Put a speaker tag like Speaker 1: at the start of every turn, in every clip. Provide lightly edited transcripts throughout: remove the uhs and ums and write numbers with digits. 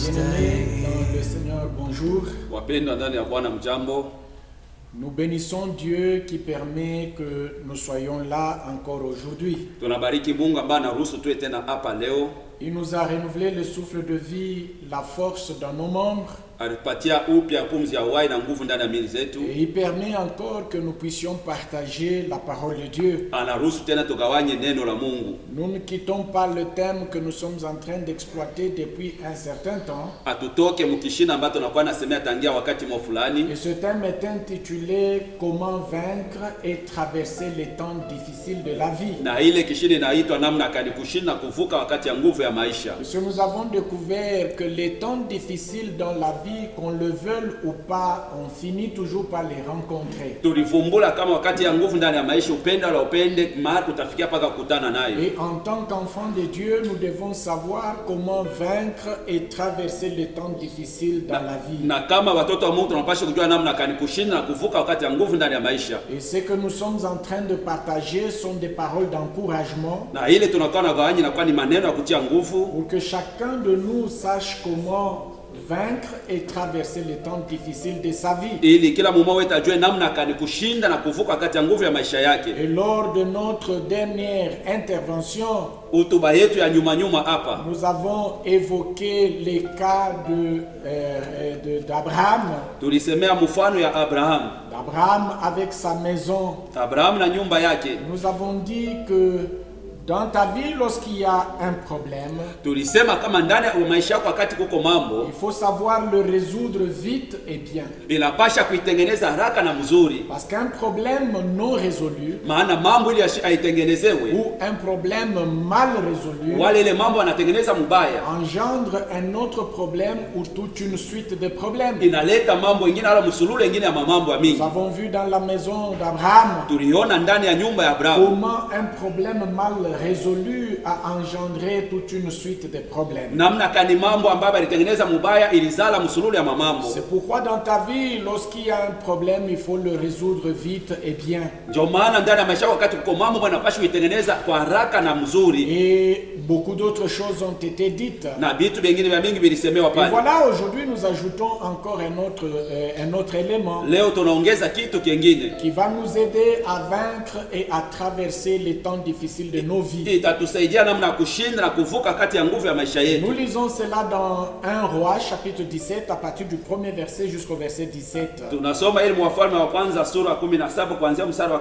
Speaker 1: Bien-aimés dans le Seigneur, bonjour.
Speaker 2: Wapendwa ndani ya Bwana mjambo.
Speaker 1: Nous bénissons Dieu qui permet que nous soyons là encore aujourd'hui.
Speaker 2: Tunabariki Mungu ambaye anaruhusu tuwe tena hapa leo.
Speaker 1: Il nous a renouvelé le souffle de vie, la force dans nos membres.
Speaker 2: Alipatia upya pumzi ya uhai na nguvu ndani ya miili zetu.
Speaker 1: Et il permet encore que nous puissions partager la parole de Dieu.
Speaker 2: Anaruhusu tena tugawanye neno la Mungu.
Speaker 1: Nous ne quittons pas le thème que nous sommes en train d'exploiter depuis un certain temps.
Speaker 2: Atutoke mkishina ambacho tunakuwa nasemea tangia wakati mwa fulani.
Speaker 1: Et ce thème est intitulé Comment vaincre et traverser les temps difficiles de la vie.
Speaker 2: Na ile kishina inaitwa namna gani kushinda kuvuka wakati ya nguvu ya maisha.
Speaker 1: Parce que nous avons découvert que les temps difficiles dans la vie, qu'on le veuille ou pas, on finit toujours par les rencontrer.
Speaker 2: Tulivumbula kama wakati ya nguvu ndani ya maisha upenda la upende mahali utafikia paka kukutana nayo.
Speaker 1: Et en tant qu'enfants de Dieu, nous devons savoir comment vaincre et traverser les temps difficiles dans la vie.
Speaker 2: Na kama watoto wa Mungu tunapaswa kujua namna gani kushinda na kuvuka wakati ya nguvu ndani ya maisha.
Speaker 1: Et ce que nous sommes en train de partager sont des paroles d'encouragement.
Speaker 2: Na ile tunakuwa na gawanya na kwa ni maneno ya kutia nguvu.
Speaker 1: Pour que chacun de nous sache comment vaincre et traverser les temps difficiles de sa vie.
Speaker 2: Ili kila mmoja wetu ajue namna gani kushinda na kuvuka wakati ya nguvu ya maisha yake.
Speaker 1: Et lors de notre dernière intervention,
Speaker 2: Hotuba yetu ya nyuma hapa
Speaker 1: nous avons évoqué les cas d'Abraham.
Speaker 2: tulisemea mfano ya Abraham.
Speaker 1: D'Abraham avec sa maison.
Speaker 2: Abraham na nyumba yake.
Speaker 1: Nous avons dit que dans ta vie, lorsqu'il y a un problème,
Speaker 2: Tulisema kama ndani ya maisha yako wakati kuko mambo,
Speaker 1: il faut savoir le résoudre vite et bien.
Speaker 2: inapasha kuitengeneza haraka na mzuri.
Speaker 1: Parce qu'un problème non résolu
Speaker 2: Maana mambo ili aitengenezewe
Speaker 1: ou un problème mal résolu
Speaker 2: wale ile mambo anatengeneza mubaya,
Speaker 1: engendre un autre problème ou toute une suite de problèmes.
Speaker 2: inaleta mambo ingine ala msululu ingine ya mambo ya
Speaker 1: Nous
Speaker 2: mingi.
Speaker 1: avons vu dans la maison d'Abraham
Speaker 2: Tuliona ndani ya nyumba ya Abraham
Speaker 1: comment un problème mal résolu a engendré toute une suite de problèmes.
Speaker 2: namna kani mambo ambayo alitengeneza mubaya ilizala msululu ya mamambo.
Speaker 1: C'est pourquoi dans ta vie, lorsqu'il y a un problème, il faut le résoudre vite et bien.
Speaker 2: Ndio maana ndani ya maisha wakati kuko mambo wanapaswa kuitengeneza kwa haraka na mzuri.
Speaker 1: Et beaucoup d'autres choses ont été dites.
Speaker 2: Na vitu vingine vya mingi vilisemewa
Speaker 1: Et
Speaker 2: pale.
Speaker 1: voilà, aujourd'hui, nous ajoutons encore un autre élément
Speaker 2: Leo tunaongeza kitu kingine
Speaker 1: qui va nous aider à vaincre et à traverser les temps difficiles de nos vies.
Speaker 2: itatusaidia namna ya kushinda na kuvuka kati ya nguvu ya maisha yetu.
Speaker 1: Nous lisons cela dans 1 Roi, chapitre 17, à partir du premier verset jusqu'au verset 17.
Speaker 2: Tunasoma ile Wafalme wa kwanza sura ya 17 kuanzia mstari wa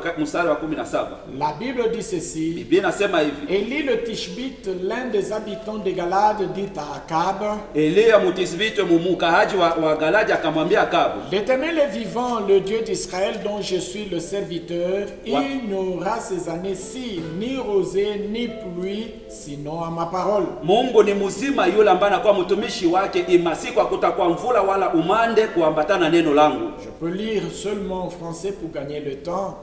Speaker 2: 17.
Speaker 1: La Bible dit ceci.
Speaker 2: Biblia inasema hivi:
Speaker 1: Élie le Tishbite, l'un des habitants de Galade, dit à Akab,
Speaker 2: Elia Mutisbite mukaaji wa Galadi akamwambia Akabu,
Speaker 1: l'Éternel est vivant, le Dieu d'Israël dont je suis le serviteur. Il n'aura ces années-ci ni rosée ni pluie, sinon à ma parole.
Speaker 2: Mungu ni mzima yule ambaye anakuwa mtumishi wake, imasiku akutakuwa mvula wala umande kuambatana neno langu.
Speaker 1: Je peux lire seulement en français pour gagner le temps.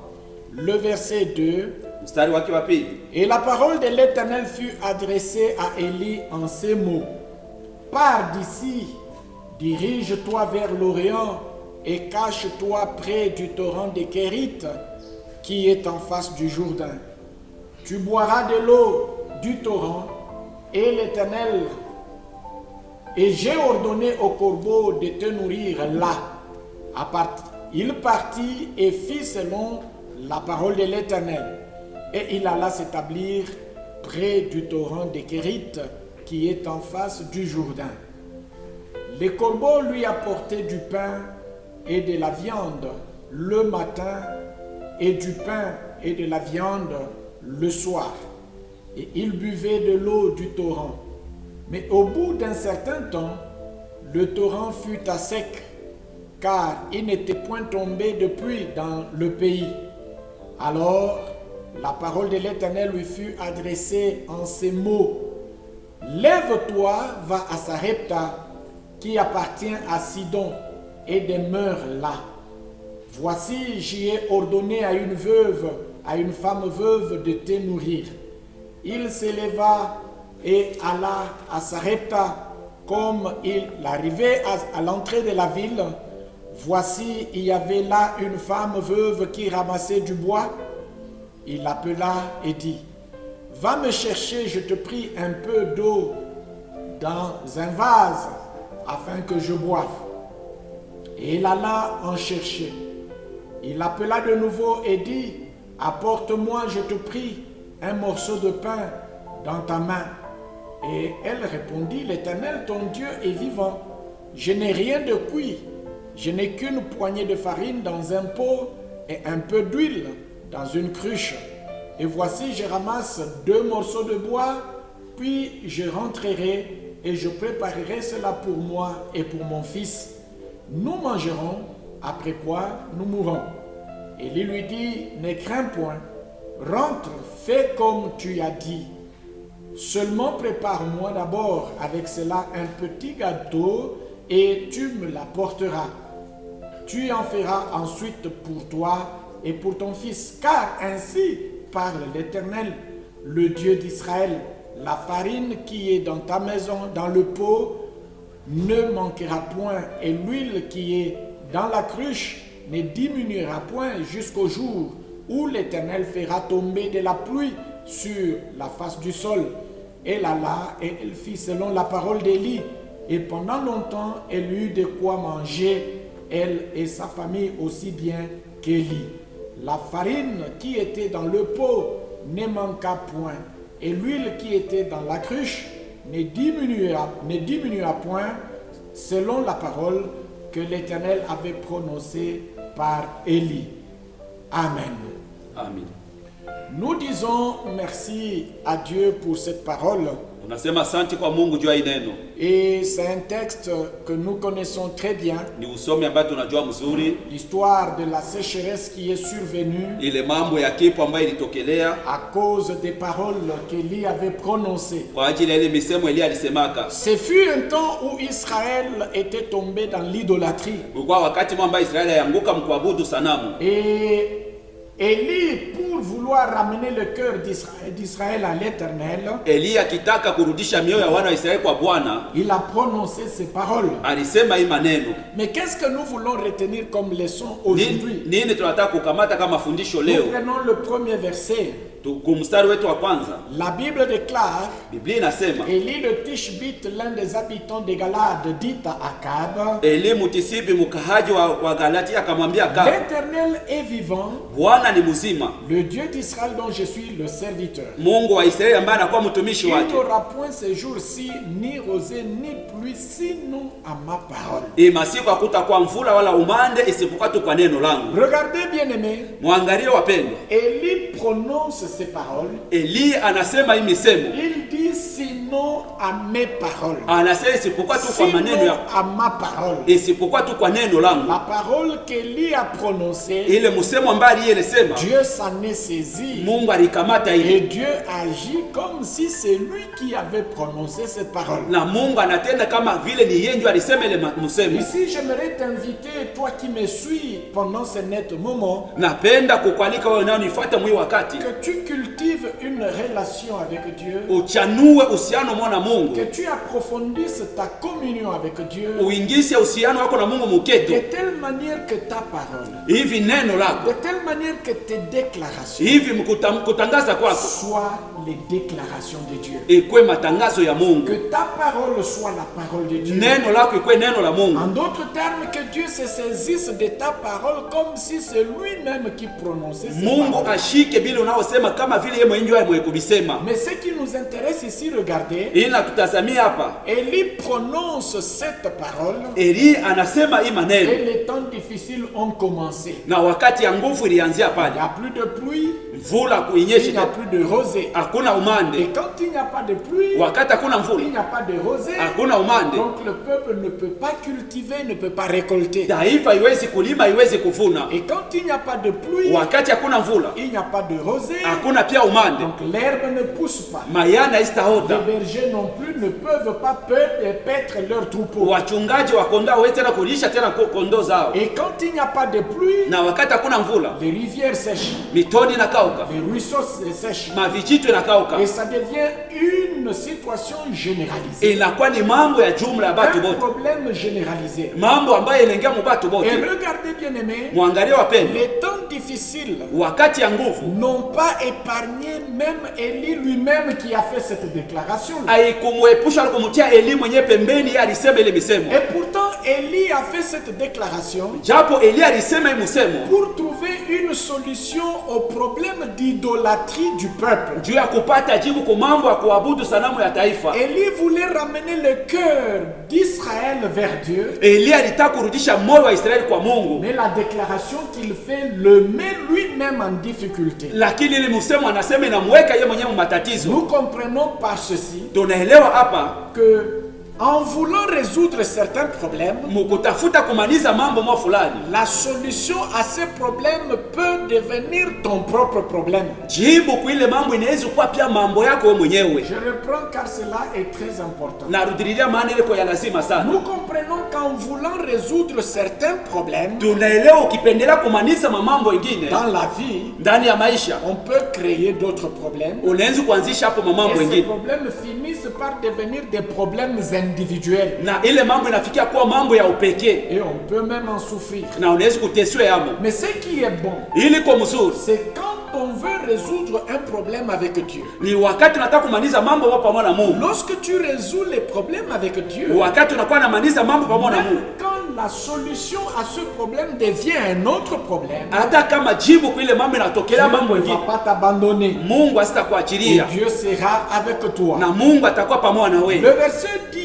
Speaker 1: Le verset 2.
Speaker 2: Mstari wake wa pili.
Speaker 1: Et la parole de l'Éternel fut adressée à Élie en ces mots. Pars d'ici, dirige-toi vers l'Orient et cache-toi près du torrent de Kérit qui est en face du Jourdain. Tu boiras de l'eau du torrent et l'Éternel, et j'ai ordonné au corbeau de te nourrir là. Il partit et fit selon la parole de l'Éternel. Et il alla s'établir près du torrent de Kérit qui est en face du Jourdain. Les corbeaux lui apportaient du pain et de la viande le matin et du pain et de la viande le soir. Et il buvait de l'eau du torrent. Mais au bout d'un certain temps, le torrent fut à sec, car il n'était point tombé de pluie dans le pays. Alors, la parole de l'Éternel lui fut adressée en ces mots. Lève-toi, va à Sarepta, qui appartient à Sidon, et demeure là. Voici, j'y ai ordonné à une femme veuve de te nourrir. Il s'éleva et alla à Sarepta. Comme il arrivait à l'entrée de la ville, voici, il y avait là une femme veuve qui ramassait du bois. Il l'appela et dit, va me chercher, je te prie, un peu d'eau dans un vase. afin que je boive. Et il alla en chercher. Il appela de nouveau et dit, apporte-moi, je te prie, un morceau de pain dans ta main. Et elle répondit, l'Éternel, ton Dieu est vivant. Je n'ai rien de cuit. Je n'ai qu'une poignée de farine dans un pot et un peu d'huile dans une cruche. Et voici, je ramasse 2 morceaux de bois, puis je rentrerai et je préparerai cela pour moi et pour mon fils. Nous mangerons, après quoi nous mourrons. Élie lui dit, ne crains point, rentre, fais comme tu as dit. Seulement prépare-moi d'abord avec cela un petit gâteau et tu me l'apporteras. Tu en feras ensuite pour toi et pour ton fils, car ainsi parle l'Éternel, le Dieu d'Israël. La farine qui est dans ta maison, dans le pot, ne manquera point, et l'huile qui est dans la cruche ne diminuera point jusqu'au jour où l'Éternel fera tomber de la pluie sur la face du sol. Elle alla et elle fit selon la parole d'Élie, et pendant longtemps elle eut de quoi manger, elle et sa famille aussi bien qu'Élie. La farine qui était dans le pot ne manqua point, et l'huile qui était dans la cruche ne diminua point, selon la parole que l'Éternel avait prononcée par Élie. Amen.
Speaker 2: Amen.
Speaker 1: Nous disons merci à Dieu pour cette parole.
Speaker 2: Unasema asante kwa Mungu juu ya neno.
Speaker 1: Et c'est un texte que nous connaissons très bien.
Speaker 2: Ni usomi ambao tunajua mzuri.
Speaker 1: L'histoire de la sécheresse qui est survenue.
Speaker 2: Ile mambo ya kipo ambayo ilitokelea
Speaker 1: à cause des paroles qu'Élie avait prononcées.
Speaker 2: Kwa ajili ya ile misemo Elia alisemaka.
Speaker 1: Ce fut un temps où Israël était tombé dans l'idolâtrie.
Speaker 2: Kwa wakati mwamba Israeli yanguka mkuabudu sanamu.
Speaker 1: Et Élie, pour vouloir ramener le cœur d'Israël à l'Éternel,
Speaker 2: Elia akitaka kurudisha mioyo ya wana wa Israeli kwa Bwana,
Speaker 1: il a prononcé ces paroles.
Speaker 2: Alisema hii maneno.
Speaker 1: Mais qu'est-ce que nous voulons retenir comme leçon aujourd'hui?
Speaker 2: Nini tunataka kukamata kama fundisho leo?
Speaker 1: Nous prenons le premier verset.
Speaker 2: Kumstari wetu wa kwanza.
Speaker 1: La Bible déclare,
Speaker 2: Biblia inasema,
Speaker 1: Élie le Tishbite, l'un des habitants de Galade, dit à Akab,
Speaker 2: Eli Mutisibi mkahaji wa Galati akamwambia Akab,
Speaker 1: l'Éternel est vivant,
Speaker 2: Bwana ni mzima,
Speaker 1: le Dieu d'Israël dont je suis le serviteur.
Speaker 2: Mungu wa Israeli ambaye anakuwa mtumishi wake.
Speaker 1: Il n'aura point ces jours-ci ni rosée ni pluie sinon à ma parole.
Speaker 2: Masiku hakutakuwa mvula wala umande isipokuwa tu kwa neno langu.
Speaker 1: Regardez bien aimé.
Speaker 2: Muangalie wapendwa.
Speaker 1: Élie prononce ces paroles.
Speaker 2: Eli anasema hii misemo.
Speaker 1: Il dit sinon à mes paroles.
Speaker 2: Anasema isipokuwa tu kwa maneno ya
Speaker 1: à ma parole.
Speaker 2: Isipokuwa tu kwa neno langu.
Speaker 1: La parole qu'Élie a prononcée.
Speaker 2: Ile msemo ambaye yeye alisema.
Speaker 1: Dieu s'en est saisi.
Speaker 2: Mungu alikamata ile.
Speaker 1: Et Dieu agit comme si c'est lui qui avait prononcé cette parole.
Speaker 2: Na Mungu anatenda kama vile ni yeye ndiye alisema ile msemo.
Speaker 1: Ici j'aimerais t'inviter, toi qui me suis pendant ce net moment.
Speaker 2: Napenda kukualika wewe unanifuata mwi wakati.
Speaker 1: Que tu cultives une relation avec Dieu.
Speaker 2: Uchanue uhusiano mwana Mungu.
Speaker 1: Que tu approfondisses ta communion avec Dieu.
Speaker 2: Uingishe uhusiano wako na Mungu mketo.
Speaker 1: De telle manière que ta parole.
Speaker 2: Hivi neno lako.
Speaker 1: De telle manière que tes déclarations.
Speaker 2: Hivi mkutangaza kwako.
Speaker 1: Soient les déclarations de Dieu.
Speaker 2: Ikwe matangazo ya Mungu.
Speaker 1: Que ta parole soit la parole de Dieu.
Speaker 2: Neno lako ikwe neno la Mungu.
Speaker 1: En d'autres termes, que Dieu se saisisse de ta parole comme si c'est lui-même qui prononçait ces paroles.
Speaker 2: Mungu ashike bila unaosema kama vile yeye mwenyewe amekubisema.
Speaker 1: Mais ce qui nous intéresse ici, regardez.
Speaker 2: Ila tutazamia hapa.
Speaker 1: Élie prononce cette parole.
Speaker 2: Eli anasema hii maneno.
Speaker 1: Et les temps difficiles ont commencé.
Speaker 2: Na wakati ya nguvu ilianzia pale.
Speaker 1: Il n'y a plus de pluie.
Speaker 2: Mvula kuinyesha.
Speaker 1: Il n'y a plus de rosée.
Speaker 2: Hakuna umande.
Speaker 1: Et quand il n'y a pas de pluie,
Speaker 2: wakati hakuna mvula,
Speaker 1: il n'y a pas de rosée.
Speaker 2: Hakuna umande.
Speaker 1: Donc le peuple ne peut pas cultiver, ne peut pas récolter.
Speaker 2: Taifa haiwezi kulima, haiwezi kuvuna.
Speaker 1: Et quand il n'y a pas de pluie,
Speaker 2: wakati hakuna mvula,
Speaker 1: il n'y a pas de rosée.
Speaker 2: Hakuna pia umande.
Speaker 1: Donc l'herbe ne pousse pas.
Speaker 2: Mayana istaota.
Speaker 1: Les bergers non plus ne peuvent pas paître leurs troupeaux.
Speaker 2: Wachungaji wa kondoo hawezi tena kulisha tena kondoo zao.
Speaker 1: Et quand il n'y a pas de pluie,
Speaker 2: na wakati hakuna mvula,
Speaker 1: les rivières sèchent.
Speaker 2: mitoni inakauka.
Speaker 1: Les ruisseaux sèchent.
Speaker 2: Mavijitu inakauka. inakauka.
Speaker 1: Et ça devient une situation généralisée.
Speaker 2: Inakuwa ni mambo ya jumla ya batu
Speaker 1: Un
Speaker 2: bote,
Speaker 1: problème généralisé.
Speaker 2: mambo ambayo inaingia mu batu
Speaker 1: Et
Speaker 2: bote.
Speaker 1: regardez bien aimé,
Speaker 2: Mwangalie wapendwa,
Speaker 1: les temps difficiles
Speaker 2: wakati ya nguvu
Speaker 1: n'ont pas épargné même Élie lui-même qui a fait cette déclaration.
Speaker 2: haikumwepusha kumtia Eli mwenye pembeni, yeye alisema ile misemo.
Speaker 1: Et pourtant, Élie a fait cette déclaration
Speaker 2: Japo Eli alisema hii misemo
Speaker 1: pour trouver une solution au problème d'idolâtrie du peuple.
Speaker 2: juu ya kupata jibu kwa mambo ya kuabudu sanamu ya taifa.
Speaker 1: Élie voulait ramener le cœur d'Israël vers Dieu,
Speaker 2: Eli alitaka kurudisha moyo wa Israeli kwa Mungu,
Speaker 1: mais la déclaration qu'il fait le met lui-même en difficulté.
Speaker 2: lakini ile misemo anasema inamweka yeye mwenyewe matatizo.
Speaker 1: Nous comprenons par ceci
Speaker 2: Tunaelewa hapa
Speaker 1: que en voulant résoudre certains problèmes,
Speaker 2: mukutafuta kumaliza mambo mwa fulani,
Speaker 1: la solution à ces problèmes peut devenir ton propre problème.
Speaker 2: jibu kwa ile mambo inaweza kuwa pia mambo yako wewe mwenyewe.
Speaker 1: Je reprends car cela est très important.
Speaker 2: Narudilia maana ile kwa ya lazima sana.
Speaker 1: Nous comprenons qu'en voulant résoudre certains problèmes
Speaker 2: Tunaelewa ukipendelea kumaliza mambo mengine
Speaker 1: dans la vie,
Speaker 2: ndani ya maisha,
Speaker 1: on peut créer d'autres problèmes.
Speaker 2: unaweza kuanzisha hapo mambo
Speaker 1: Et ces
Speaker 2: mengine,
Speaker 1: problèmes finissent par devenir des problèmes individuels.
Speaker 2: na ile mambo inafikia kuwa mambo ya upekee,
Speaker 1: Et on peut même en souffrir.
Speaker 2: na unaweza kuteswa yamo.
Speaker 1: Mais ce qui est bon,
Speaker 2: Ili kwa mzuri
Speaker 1: c'est quand on veut résoudre un problème avec Dieu.
Speaker 2: ni wakati unataka kumaliza mambo kwa pamoja na Mungu.
Speaker 1: Lorsque tu résous les problèmes avec Dieu,
Speaker 2: Wakati unakuwa unamaliza mambo pamoja na
Speaker 1: même
Speaker 2: Mungu,
Speaker 1: quand la solution à ce problème devient un autre problème,
Speaker 2: hata kama jibu kwa ile mambo inatokelea mambo
Speaker 1: Dieu ne va
Speaker 2: mengine,
Speaker 1: pas t'abandonner.
Speaker 2: Mungu
Speaker 1: Et
Speaker 2: asitakuachilia
Speaker 1: Dieu sera avec toi.
Speaker 2: na Mungu atakuwa pamoja na
Speaker 1: Le
Speaker 2: wewe.
Speaker 1: verset 2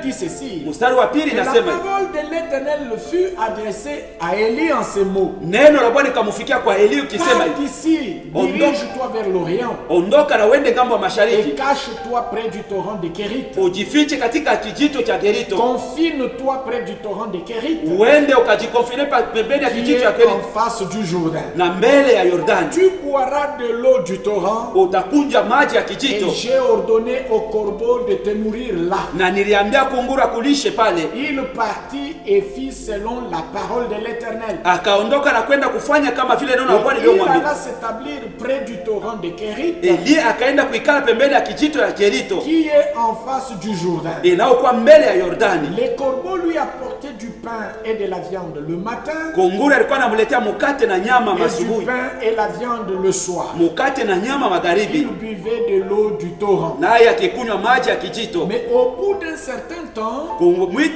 Speaker 1: dit ceci.
Speaker 2: Mstari wa pili
Speaker 1: Et la
Speaker 2: inasema
Speaker 1: parole de l'Éternel fut adressée à Élie en ces mots.
Speaker 2: neno la Bwana likamfikia kwa Eli ukisema
Speaker 1: Pars
Speaker 2: hivi,
Speaker 1: d'ici, dirige-toi vers l'Orient
Speaker 2: ondoka na uende ngambo ya
Speaker 1: et
Speaker 2: mashariki,
Speaker 1: cache-toi près du torrent de Kérit.
Speaker 2: ujifiche katika kijito cha Kerito,
Speaker 1: Confine-toi près du torrent de Kérit
Speaker 2: uende ukajikonfine pembeni ya
Speaker 1: qui
Speaker 2: kijito
Speaker 1: est
Speaker 2: cha Kerito
Speaker 1: en face du Jourdain.
Speaker 2: na mbele ya Yordani.
Speaker 1: Tu boiras de l'eau du torrent
Speaker 2: Utakunja maji ya
Speaker 1: et
Speaker 2: kijito,
Speaker 1: j'ai ordonné au corbeau de te nourrir là.
Speaker 2: na niliambia kunguru akulishe pale.
Speaker 1: Il partit et fit selon la parole de l'Éternel.
Speaker 2: Akaondoka na kwenda kufanya kama vile neno la Bwana
Speaker 1: Et il
Speaker 2: lililomwambia.
Speaker 1: alla s'établir près du torrent de Kérit
Speaker 2: Eli akaenda kuikala pembeni ya kijito ya Kerito
Speaker 1: qui est en face du Jourdain.
Speaker 2: inayokuwa mbele ya Yordani.
Speaker 1: Les corbeaux lui apportaient du pain et de la viande le matin
Speaker 2: Kunguru alikuwa anamletea mukate na nyama
Speaker 1: et du
Speaker 2: masubuhi,
Speaker 1: pain et la viande le soir.
Speaker 2: mukate na nyama
Speaker 1: Il
Speaker 2: magharibi,
Speaker 1: buvait de l'eau du torrent.
Speaker 2: naye akikunywa maji ya kijito.
Speaker 1: Mais au bout d'un certain temps,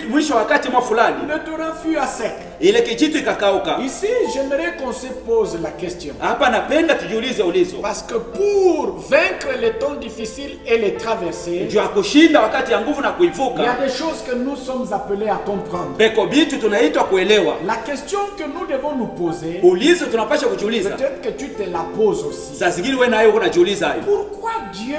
Speaker 2: Mwisho wakati mwa fulani
Speaker 1: le torrent fut à sec.
Speaker 2: ile kijito ikakauka.
Speaker 1: Ici, j'aimerais qu'on se pose la question.
Speaker 2: Hapa napenda tujiulize ulizo,
Speaker 1: Parce que pour vaincre les temps difficiles et les traverser,
Speaker 2: juu ya kushinda wakati ya nguvu na
Speaker 1: il y a
Speaker 2: kuivuka,
Speaker 1: des choses que nous sommes appelés à comprendre.
Speaker 2: peko bitu tunaitwa kuelewa.
Speaker 1: La question que nous devons nous poser,
Speaker 2: Ulizo tunapasha kujiuliza,
Speaker 1: peut-être que tu te la poses aussi.
Speaker 2: saa zingine wewe nayo unajiuliza hayo.
Speaker 1: Pourquoi Dieu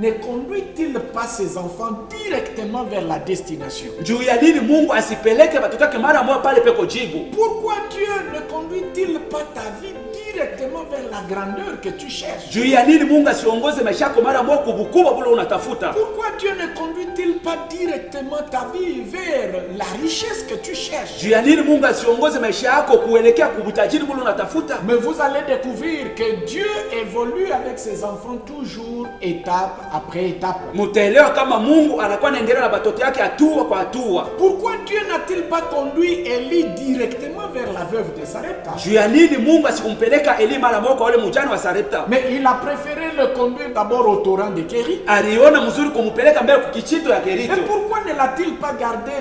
Speaker 1: ne conduit-il pas ses enfants directement vers la destination?
Speaker 2: Juu ya nini Mungu asipeleke watoto wake mara moja pale peko jibu?
Speaker 1: Pourquoi Dieu ne conduit-il pas ta vie directement vers la grandeur que tu cherches?
Speaker 2: Juu ya nini Mungu asiongoze maisha yako mara moja kubukubwa bule unatafuta?
Speaker 1: Pourquoi Dieu ne conduit-il pas directement ta vie vers la richesse que tu cherches?
Speaker 2: Juu ya nini Mungu asiongoze maisha yako kuelekea kubutajiri bule unatafuta?
Speaker 1: Mais vous allez découvrir que Dieu évolue avec ses enfants toujours étape après étape.
Speaker 2: Mutaelewa kama Mungu anakuwa anaendelea na watoto yake hatua kwa hatua.
Speaker 1: Pourquoi Dieu n'a-t-il pas conduit Élie directement vers la veuve de Sarepta?
Speaker 2: Juu ya nini Mungu asikumpeleka Eli mara moja kwa wale mjane wa Sarepta?
Speaker 1: Mais il a préféré le conduire d'abord au torrent de Kérit.
Speaker 2: Aliona mzuri kumpeleka mbele kukichito ya
Speaker 1: Et
Speaker 2: Kerito.
Speaker 1: pourquoi ne l'a-t-il pas gardé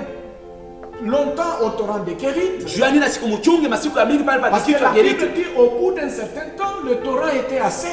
Speaker 1: longtemps au torrent de Kérit?
Speaker 2: Juu ya nini asikumchunge masiku ya mingi pale pa
Speaker 1: Parce que
Speaker 2: kichito
Speaker 1: la
Speaker 2: ya Kerito?
Speaker 1: Bible dit au bout d'un certain temps, le torrent était à sec.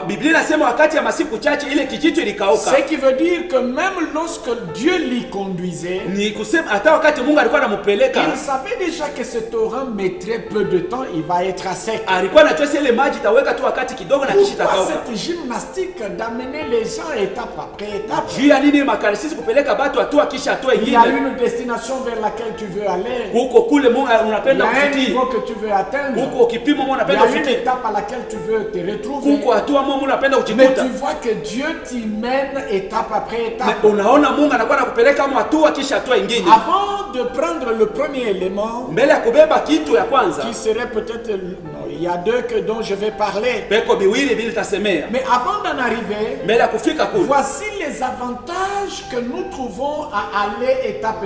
Speaker 2: Biblia inasema wakati ya masiku chache ile kichito ilikauka.
Speaker 1: Ce qui veut dire que même lorsque Dieu l'y conduisait,
Speaker 2: Ni kusema hata wakati Mungu alikuwa anampeleka,
Speaker 1: il savait déjà que ce torrent mettrait peu de temps, il va être à sec.
Speaker 2: alikuwa anajua ile maji itaweka tu wakati kidogo na kisha
Speaker 1: Pourquoi
Speaker 2: itakauka.
Speaker 1: cette gymnastique d'amener les gens étape après étape?
Speaker 2: Juu ya nini makarisisi kupeleka watu hatua kisha hatua
Speaker 1: Il y a
Speaker 2: ingine?
Speaker 1: une destination vers laquelle tu veux aller.
Speaker 2: Huko kule Mungu
Speaker 1: Il y
Speaker 2: unapenda
Speaker 1: a un
Speaker 2: kufikia.
Speaker 1: niveau que tu veux atteindre.
Speaker 2: Huko kipimo Mungu
Speaker 1: Il y
Speaker 2: unapenda
Speaker 1: a une
Speaker 2: kufikia.
Speaker 1: étape à laquelle tu veux te retrouver.
Speaker 2: Huko hatua Mungu unapenda
Speaker 1: Mais
Speaker 2: kujikuta.
Speaker 1: tu vois que Dieu t'y mène étape après
Speaker 2: Na
Speaker 1: étape.
Speaker 2: unaona Mungu anakuwa anakupeleka kama hatua kisha hatua ingine.
Speaker 1: Avant de prendre le premier élément,
Speaker 2: Mbele ya kubeba kitu ya kwanza,
Speaker 1: qui serait peut-être... Non, il il y a deux que dont je vais parler.
Speaker 2: peko biwili bili tasemea.
Speaker 1: Mais avant d'en arriver,
Speaker 2: Mbele ya kufika kule,
Speaker 1: voici les avantages que nous trouvons à aller étape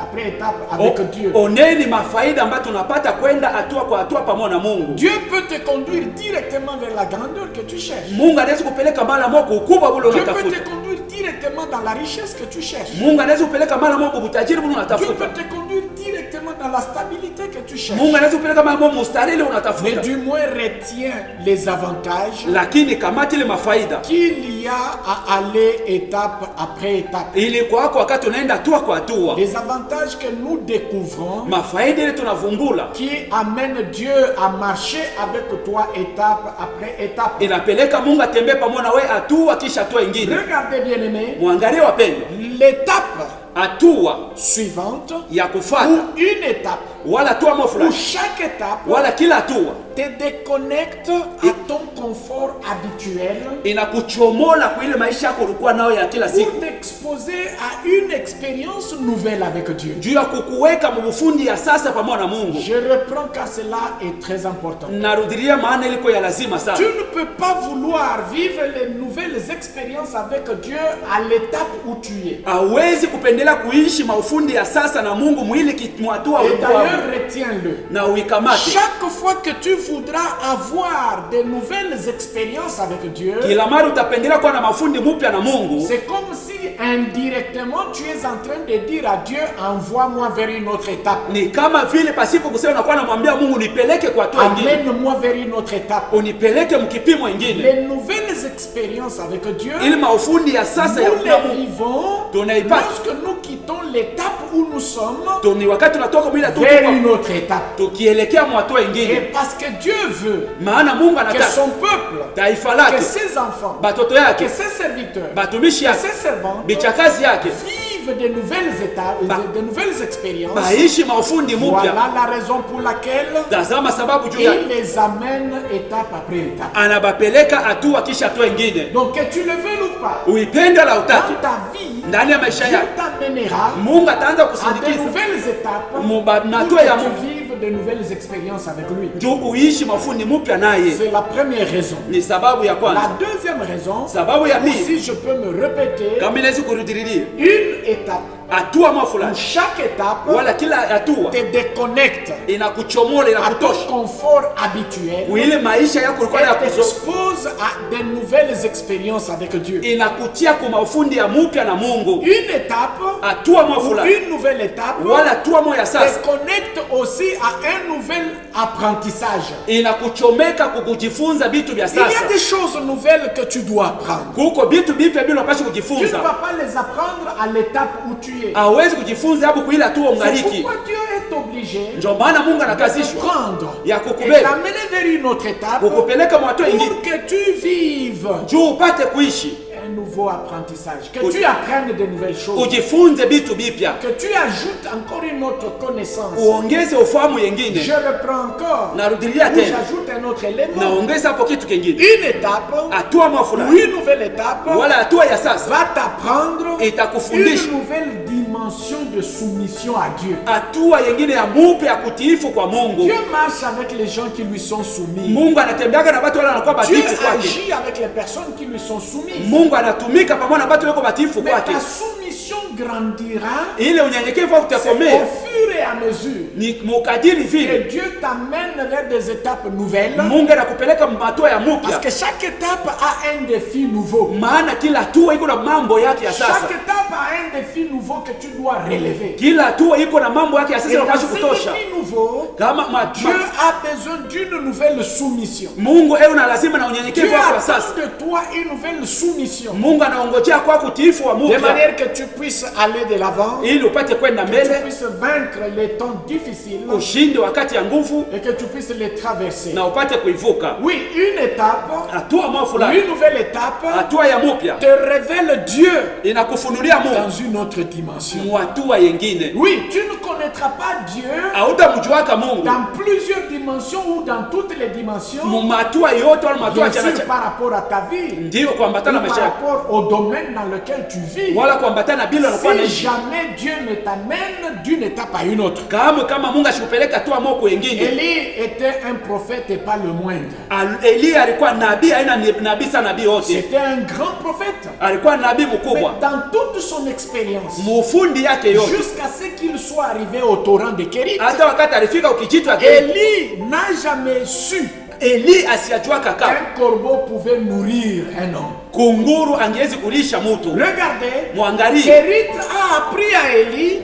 Speaker 1: après étape avec Dieu.
Speaker 2: oneni mafaida ambayo tunapata kwenda hatua kwa hatua pamoja na Mungu.
Speaker 1: Dieu peut te conduire directement vers la grandeur que tu cherches.
Speaker 2: Mungu anaweza kupeleka mara moja ukubwa ule
Speaker 1: Dieu peut
Speaker 2: unatafuta.
Speaker 1: te conduire directement dans la richesse que tu cherches.
Speaker 2: Mungu anaweza kupeleka mara moja utajiri ule
Speaker 1: Dieu
Speaker 2: unatafuta.
Speaker 1: peut te conduire directement dans la stabilité que tu cherches.
Speaker 2: Mungu anaweza kupeleka mara moja mustari ile
Speaker 1: Mais
Speaker 2: unatafuta.
Speaker 1: du moins retiens les avantages
Speaker 2: Lakini kamati ile mafaida
Speaker 1: qu'il y a à aller étape après étape.
Speaker 2: ili kwako wakati unaenda hatua kwa hatua.
Speaker 1: Les avantages que nous découvrons
Speaker 2: Mafaida ile tunavumbula
Speaker 1: qui amènent Dieu à marcher avec toi étape après étape.
Speaker 2: inapeleka Mungu atembee pamoja na wewe hatua kisha hatua nyingine.
Speaker 1: Regardez bien aimé,
Speaker 2: Muangalie wapendwa,
Speaker 1: l'étape
Speaker 2: hatua
Speaker 1: suivante
Speaker 2: ya kufuata
Speaker 1: ou une étape
Speaker 2: wala hatua moja
Speaker 1: ou
Speaker 2: fulani
Speaker 1: chaque étape
Speaker 2: wala kila hatua
Speaker 1: te déconnecte à ton confort habituel
Speaker 2: inakuchomola kwa ile maisha yako ulikuwa nayo ya kila siku,
Speaker 1: pour t'exposer à une expérience nouvelle avec Dieu.
Speaker 2: juu ya kukuweka mubufundi ya sasa pamoja na Mungu.
Speaker 1: Je reprends car cela est très important.
Speaker 2: Narudilia maana iliko ya lazima sana.
Speaker 1: Tu ne peux pas vouloir vivre les nouvelles expériences avec Dieu à l'étape où tu es.
Speaker 2: Hawezi kupendelea kuishi maufundi ya sasa na Mungu mwili kimwatua
Speaker 1: Et
Speaker 2: ulikuwa
Speaker 1: d'ailleurs, retiens-le.
Speaker 2: na uikamate.
Speaker 1: Chaque fois que tu voudras avoir de nouvelles expériences avec Dieu,
Speaker 2: Kila mara utapendelea kuwa na mafundi mupya na Mungu,
Speaker 1: c'est comme si indirectement tu es en train de dire à Dieu, envoie-moi vers une autre étape.
Speaker 2: ni kama vile pasipo kusema unakuwa namwambia Mungu nipeleke kwa hatua nyingine,
Speaker 1: Amène-moi vers une autre étape.
Speaker 2: unipeleke mkipimo ingine.
Speaker 1: Les nouvelles expériences avec Dieu,
Speaker 2: Ili maufundi ya sasa ya
Speaker 1: nous
Speaker 2: kuwa
Speaker 1: les
Speaker 2: Mungu
Speaker 1: vivons
Speaker 2: tunaipata.
Speaker 1: lorsque nous quittons l'étape où nous sommes
Speaker 2: Ni wakati tunatoka mwili
Speaker 1: vers une autre étape.
Speaker 2: tukielekea mwatua
Speaker 1: Et
Speaker 2: ingine,
Speaker 1: parce que Dieu veut
Speaker 2: maana Mungu
Speaker 1: que
Speaker 2: anataka
Speaker 1: son peuple,
Speaker 2: taifa
Speaker 1: que
Speaker 2: lake,
Speaker 1: ses enfants,
Speaker 2: batoto
Speaker 1: que
Speaker 2: yake,
Speaker 1: ses serviteurs,
Speaker 2: batumishi
Speaker 1: que
Speaker 2: yake,
Speaker 1: ses servants
Speaker 2: bichakazi yake
Speaker 1: vivent de nouvelles étapes, de nouvelles expériences.
Speaker 2: baishi maufundi
Speaker 1: Voilà
Speaker 2: mupya.
Speaker 1: la raison pour laquelle
Speaker 2: Tazama sababu juu ya
Speaker 1: il les amène étape après étape.
Speaker 2: anabapeleka hatua kisha hatua ingine,
Speaker 1: Donc que tu le veuilles ou pas,
Speaker 2: uipende la utaki,
Speaker 1: dans ta vie,
Speaker 2: ndani ya maisha
Speaker 1: Dieu
Speaker 2: yako
Speaker 1: t'amènera
Speaker 2: Mungu ataanza
Speaker 1: à de
Speaker 2: kusindikiza
Speaker 1: nouvelles étapes pour
Speaker 2: hatua ya
Speaker 1: que
Speaker 2: Mungu
Speaker 1: tu vives de nouvelles expériences avec lui.
Speaker 2: juu uishi mafundi mupya naye.
Speaker 1: C'est la première raison.
Speaker 2: Ni sababu ya
Speaker 1: La
Speaker 2: kwanza.
Speaker 1: deuxième raison,
Speaker 2: Sababu ya
Speaker 1: ou
Speaker 2: pili,
Speaker 1: si je peux me répéter,
Speaker 2: kama inaweza kurudililia
Speaker 1: une étape,
Speaker 2: hatua moja
Speaker 1: où
Speaker 2: fulani
Speaker 1: chaque étape
Speaker 2: wala kila hatua
Speaker 1: te déconnecte
Speaker 2: inakuchomola,
Speaker 1: à ton
Speaker 2: inakutosha
Speaker 1: confort habituel
Speaker 2: ile maisha yako ulikuwa
Speaker 1: et
Speaker 2: ya kuzo,
Speaker 1: t'expose à de nouvelles expériences avec Dieu.
Speaker 2: inakutia kwa mafundi ya mupya na Mungu.
Speaker 1: Une étape
Speaker 2: Hatua moja
Speaker 1: ou
Speaker 2: fulani
Speaker 1: une nouvelle étape
Speaker 2: wala hatua moja ya sasa
Speaker 1: te connecte aussi à un nouvel apprentissage.
Speaker 2: inakuchomeka kukujifunza vitu vya
Speaker 1: Il y a
Speaker 2: sasa.
Speaker 1: des choses nouvelles que tu dois apprendre.
Speaker 2: Kuko vitu vipya bila unapaswa
Speaker 1: Tu ne
Speaker 2: kujifunza,
Speaker 1: vas pas les apprendre à l'étape où tu es.
Speaker 2: hawezi kujifunza hapo kwa ile hatua
Speaker 1: C'est
Speaker 2: ungaliki.
Speaker 1: pourquoi Dieu est obligé
Speaker 2: Ndio maana Mungu
Speaker 1: de te
Speaker 2: anakazishwa
Speaker 1: prendre
Speaker 2: ya
Speaker 1: et
Speaker 2: kukubeba
Speaker 1: t'amener vers une autre étape
Speaker 2: kukupeleka mwa hatua ingine
Speaker 1: pour que tu vives
Speaker 2: juu upate kuishi,
Speaker 1: un nouveau apprentissage, que tu apprennes de nouvelles choses,
Speaker 2: ujifunze vitu vipya,
Speaker 1: que tu ajoutes encore une autre connaissance.
Speaker 2: uongeze ufahamu yengine.
Speaker 1: Je reprends encore,
Speaker 2: Narudilia
Speaker 1: ou
Speaker 2: tena,
Speaker 1: j'ajoute un autre élément.
Speaker 2: naongeza hapo kitu kingine.
Speaker 1: Une étape
Speaker 2: Hatua moja
Speaker 1: ou
Speaker 2: fulani
Speaker 1: une nouvelle étape
Speaker 2: wala hatua ya sasa
Speaker 1: va t'apprendre
Speaker 2: itakufundisha
Speaker 1: une nouvelle dimension de soumission à Dieu.
Speaker 2: hatua yengine ya mupya ya kutiifu kwa Mungu.
Speaker 1: Dieu marche avec les gens qui lui sont soumis.
Speaker 2: Mungu anatembeaga na watu wale wanakuwa
Speaker 1: Dieu
Speaker 2: batifu kwake.
Speaker 1: agit avec les personnes qui lui sont soumises.
Speaker 2: Mungu anatumika pamoja na watu wako batifu
Speaker 1: Mais
Speaker 2: kwake.
Speaker 1: ta soumission grandira
Speaker 2: Ile unyenyekevu
Speaker 1: c'est
Speaker 2: utakomea
Speaker 1: au fur et à mesure
Speaker 2: ni mukadiri
Speaker 1: que
Speaker 2: vile
Speaker 1: Dieu t'amène vers des étapes nouvelles.
Speaker 2: Mungu anakupeleka hatua ya
Speaker 1: Parce
Speaker 2: mupya,
Speaker 1: que chaque étape a un défi nouveau.
Speaker 2: maana kila hatua iko na mambo yake ya
Speaker 1: Chaque
Speaker 2: sasa.
Speaker 1: étape a un défi nouveau que tu dois relever.
Speaker 2: Kila hatua iko na mambo yake ya
Speaker 1: Et
Speaker 2: sasa
Speaker 1: dans
Speaker 2: unapaswa
Speaker 1: ce
Speaker 2: kutosha.
Speaker 1: défi nouveau,
Speaker 2: Kama
Speaker 1: Dieu a besoin d'une nouvelle soumission.
Speaker 2: Mungu una lazima na
Speaker 1: Dieu
Speaker 2: unyenyekevu wako wa
Speaker 1: attend
Speaker 2: sasa.
Speaker 1: de toi une nouvelle soumission.
Speaker 2: Mungu anaongojea kwako utiifu wa
Speaker 1: De
Speaker 2: mupya
Speaker 1: manière que tu puisses aller de l'avant,
Speaker 2: ili upate kwenda
Speaker 1: que tu
Speaker 2: mbele,
Speaker 1: puisses vaincre les temps difficiles
Speaker 2: ushinde wakati ya nguvu
Speaker 1: et que tu puisses les traverser.
Speaker 2: na upate kuivuka.
Speaker 1: Oui, une étape,
Speaker 2: Hatua moja fulani,
Speaker 1: une nouvelle étape
Speaker 2: hatua ya mupya
Speaker 1: te révèle Dieu
Speaker 2: inakufunulia
Speaker 1: dans
Speaker 2: Mungu
Speaker 1: une autre dimension.
Speaker 2: mu hatua yengine.
Speaker 1: Oui, tu ne connais connaîtra pas Dieu
Speaker 2: hautamjuaka Mungu
Speaker 1: dans plusieurs dimensions ou dans toutes les dimensions,
Speaker 2: mumatua yote wala matua
Speaker 1: bien sûr par rapport à ta vie,
Speaker 2: ndio kuambatana
Speaker 1: par
Speaker 2: maisha
Speaker 1: rapport au domaine dans lequel tu vis.
Speaker 2: wala kuambatana bila unakuwa
Speaker 1: Si
Speaker 2: naishi.
Speaker 1: jamais Dieu ne t'amène d'une étape à une autre.
Speaker 2: Kama Mungu ashikupeleka tu amoko wengine.
Speaker 1: Élie était un prophète et pas le moindre.
Speaker 2: Eli alikuwa nabii, aina nabii sana nabii wote.
Speaker 1: C'était un grand prophète.
Speaker 2: Alikuwa nabii
Speaker 1: Mais
Speaker 2: mkubwa.
Speaker 1: dans toute son expérience,
Speaker 2: Mufundi yake yote.
Speaker 1: jusqu'à ce qu'il soit arrivé au torrent de Kérit,
Speaker 2: Hata wakati alifika ukijito ya Kérit,
Speaker 1: Élie n'a jamais su
Speaker 2: Eli asiyajua kaka.
Speaker 1: qu'un corbeau pouvait nourrir un homme.
Speaker 2: Kunguru angewezi kulisha mtu.
Speaker 1: Regardez,
Speaker 2: Muangalie.
Speaker 1: Kérit a appris à Élie,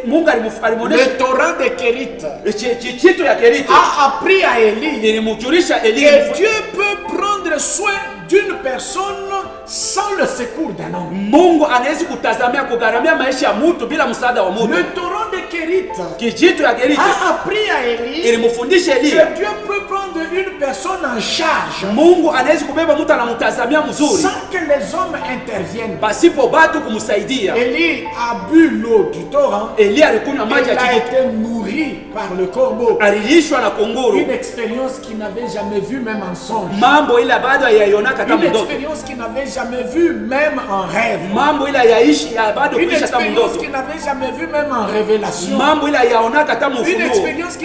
Speaker 2: Mungu alimuonesha
Speaker 1: le torrent de Kérit
Speaker 2: kijito ya Kérit.
Speaker 1: a appris à Élie
Speaker 2: Ilimjulisha Eli
Speaker 1: que Dieu peut prendre soin d'une personne sans le secours d'un homme.
Speaker 2: Mungu anaweza kutazamia kugharamia maisha ya mtu bila msaada wa mtu.
Speaker 1: Le torrent de Kérit
Speaker 2: Kijito ya Kérit
Speaker 1: a appris à Élie
Speaker 2: ilimfundisha Eli
Speaker 1: que Dieu peut prendre une personne en charge
Speaker 2: Mungu anaweza kubeba mtu anamtazamia mzuri
Speaker 1: sans que les hommes interviennent.
Speaker 2: pasipo batu kumsaidia.
Speaker 1: Élie a bu l'eau du torrent.
Speaker 2: Eli alikunywa maji
Speaker 1: Il
Speaker 2: ya
Speaker 1: a
Speaker 2: kijito,
Speaker 1: été nourri par le corbeau.
Speaker 2: alilishwa na kunguru,
Speaker 1: Une expérience qu'il n'avait jamais vue même en songe.
Speaker 2: mambo ile bado hayaionaka kama
Speaker 1: Une
Speaker 2: ndoto,
Speaker 1: expérience qu'il n'avait jamais vue même en rêve.
Speaker 2: mambo ile yaishi ya bado
Speaker 1: Une
Speaker 2: kuisha kama
Speaker 1: expérience
Speaker 2: ndoto,
Speaker 1: qu'il n'avait jamais vue même en révélation.
Speaker 2: mambo ile yaonaka kama
Speaker 1: Une
Speaker 2: ufunuo,
Speaker 1: expérience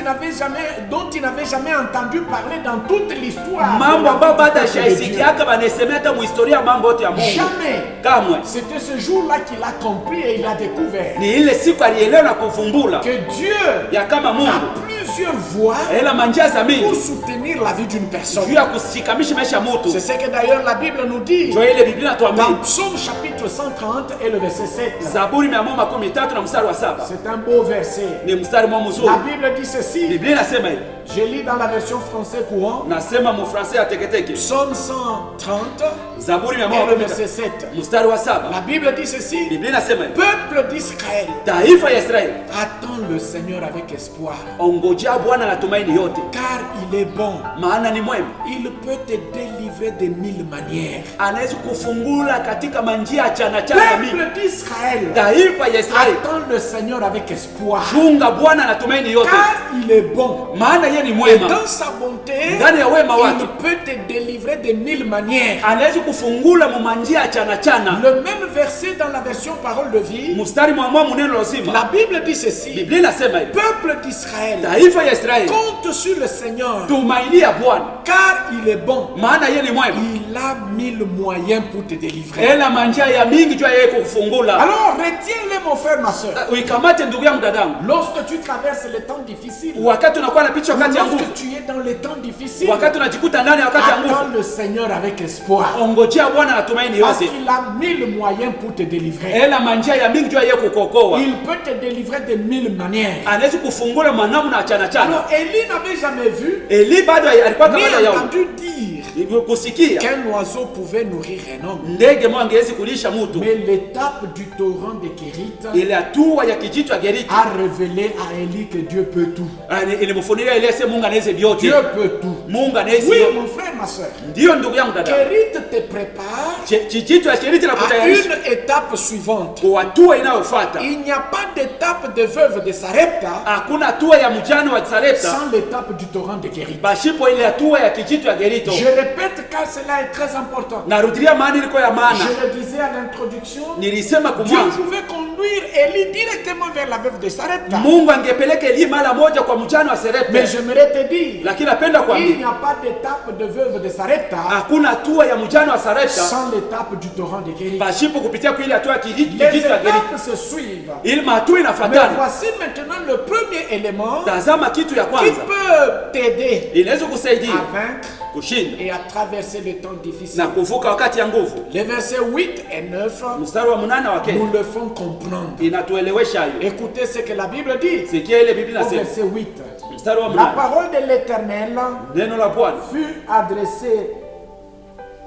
Speaker 1: dont il n'avait jamais entendu parler dans toute l'histoire.
Speaker 2: mambo ambayo bado
Speaker 1: de Dieu.
Speaker 2: hayaisikiaka banasemea hata muhistoria mambo yote ya Mungu.
Speaker 1: Jamais.
Speaker 2: Kamwe
Speaker 1: C'était ce jour-là qu'il a compris et il a découvert
Speaker 2: ni ile siku alielewa na kuvumbula
Speaker 1: que Dieu
Speaker 2: ya kama
Speaker 1: a
Speaker 2: Mungu
Speaker 1: plusieurs voies
Speaker 2: ela manjia za
Speaker 1: pour
Speaker 2: mingi
Speaker 1: soutenir la vie d'une personne.
Speaker 2: juu ya kushikamisha maisha ya mtu.
Speaker 1: C'est ce que d'ailleurs la Bible nous dit
Speaker 2: Ndio ile Biblia inatuambia
Speaker 1: dans Psaume chapitre 130 et le verset 7.
Speaker 2: Zaburi 113 na mstari wa 7.
Speaker 1: C'est un beau verset.
Speaker 2: Ni mstari mwa mzuri.
Speaker 1: La Bible dit ceci.
Speaker 2: Biblia inasema hivi.
Speaker 1: Je lis dans la version français courant.
Speaker 2: Nasema mu français ya teketeke.
Speaker 1: Psaume 130
Speaker 2: Zaburi
Speaker 1: et le verset 7.
Speaker 2: mstari wa 7.
Speaker 1: La Bible dit ceci.
Speaker 2: Biblia inasema hivi.
Speaker 1: Peuple d'Israël,
Speaker 2: Taifa ya Israeli,
Speaker 1: attends le Seigneur avec espoir,
Speaker 2: ongojea Bwana na tumaini yote,
Speaker 1: car il est bon.
Speaker 2: maana ni mwema.
Speaker 1: Il peut te délivrer de mille manières.
Speaker 2: Anaweza kufungula katika manjia chana chana mingi.
Speaker 1: Peuple d'Israël,
Speaker 2: Taifa ya Israeli,
Speaker 1: attends le Seigneur avec espoir,
Speaker 2: chunga Bwana na tumaini yote,
Speaker 1: car il est bon.
Speaker 2: maana yeye ni
Speaker 1: Et
Speaker 2: mwema.
Speaker 1: dans sa bonté,
Speaker 2: Ndani ya wema wake
Speaker 1: il peut te délivrer de mille manières.
Speaker 2: anaweza kufungula mu manjia chana chana.
Speaker 1: Le même verset dans la version Parole de vie,
Speaker 2: Mstari mwa muneno lozima.
Speaker 1: la Bible dit ceci.
Speaker 2: Biblia inasema hivi.
Speaker 1: Peuple d'Israël,
Speaker 2: Taifa ya Israeli,
Speaker 1: compte sur le Seigneur,
Speaker 2: tumainia Bwana,
Speaker 1: car il est bon.
Speaker 2: maana yeye ni mwema.
Speaker 1: Il a mille moyens pour te délivrer.
Speaker 2: Ela manjia ya mingi juu ya yeye kufungula.
Speaker 1: Alors retiens-les mon frère, ma soeur.
Speaker 2: Uikamate ndugu yangu dadangu.
Speaker 1: Lorsque tu traverses les temps difficiles,
Speaker 2: Wakati unakuwa napitia wakati ya nguvu,
Speaker 1: lorsque tu es dans les temps difficiles,
Speaker 2: wakati unajikuta ndani ya wakati ya nguvu,
Speaker 1: attends le Seigneur avec espoir.
Speaker 2: ongojea Bwana na tumaini
Speaker 1: Parce
Speaker 2: yote.
Speaker 1: qu'il a mille moyens pour te délivrer.
Speaker 2: Ela manjia ya mingi juu ya yeye kukokoa.
Speaker 1: Il peut te délivrer de mille manières.
Speaker 2: Anaweza kufungula manamu na chana chana.
Speaker 1: Alors Élie n'avait jamais vu
Speaker 2: Eli bado alikuwa kama
Speaker 1: ni
Speaker 2: yao.
Speaker 1: entendu dire
Speaker 2: Kusikia
Speaker 1: qu'un oiseau pouvait nourrir un homme.
Speaker 2: ndege mwa angewezi kulisha mtu.
Speaker 1: Mais l'étape du torrent de Kérit
Speaker 2: Ile hatua ya kijito ya Geriti
Speaker 1: a révélé à Élie que Dieu peut tout.
Speaker 2: ilimfunulia ile sema Mungu anaweza vyote.
Speaker 1: Dieu peut tout.
Speaker 2: Mungu anaweza
Speaker 1: Oui,
Speaker 2: vyote.
Speaker 1: mon frère, ma soeur.
Speaker 2: Ndio ndugu yangu dada.
Speaker 1: Kérit te prépare
Speaker 2: Kijito ya Geriti na
Speaker 1: à
Speaker 2: kutayarisha
Speaker 1: une étape suivante.
Speaker 2: kwa hatua inayofuata.
Speaker 1: Il n'y a pas d'étape de veuve de Sarepta
Speaker 2: Hakuna hatua ya mjane wa Sarepta
Speaker 1: sans l'étape du torrent de Kérit.
Speaker 2: bashipo ile hatua ya kijito ya Gerito.
Speaker 1: Je répète car cela est très important.
Speaker 2: Narudilia maana ilikuwa ya maana.
Speaker 1: Je le disais à l'introduction,
Speaker 2: Nilisema
Speaker 1: Dieu
Speaker 2: kumwanzo
Speaker 1: pouvait conduire Élie directement vers la veuve de Sarepta.
Speaker 2: Mungu angepeleka Eli mara moja kwa mjane wa Sarepta.
Speaker 1: Mais j'aimerais te dire,
Speaker 2: Lakini napenda
Speaker 1: il
Speaker 2: kuambia
Speaker 1: n'y a pas d'étape de veuve de Sarepta
Speaker 2: hakuna hatua ya mjane wa Sarepta
Speaker 1: sans l'étape du torrent de Kérit.
Speaker 2: bashipo kupitia kwa ile hatua ya
Speaker 1: Les
Speaker 2: kijito ya Gerito.
Speaker 1: étapes se suivent.
Speaker 2: Ili hatua
Speaker 1: Mais
Speaker 2: inafuatana.
Speaker 1: voici maintenant le premier élément
Speaker 2: Tazama kitu ya
Speaker 1: qui
Speaker 2: kwanza
Speaker 1: peut t'aider
Speaker 2: inaweza kusaidia
Speaker 1: à vaincre
Speaker 2: kushinda
Speaker 1: et à traverser les temps difficiles.
Speaker 2: na kuvuka wakati ya nguvu.
Speaker 1: Les versets 8 et 9
Speaker 2: Mstari wa 8 wa
Speaker 1: nous
Speaker 2: Kenya
Speaker 1: le font comprendre.
Speaker 2: inatuelewesha hiyo.
Speaker 1: Écoutez ce que la Bible dit
Speaker 2: Sikia ile Biblia
Speaker 1: au
Speaker 2: inasema
Speaker 1: verset 8.
Speaker 2: mstari wa
Speaker 1: La
Speaker 2: 8,
Speaker 1: parole de l'Éternel
Speaker 2: neno la Bwana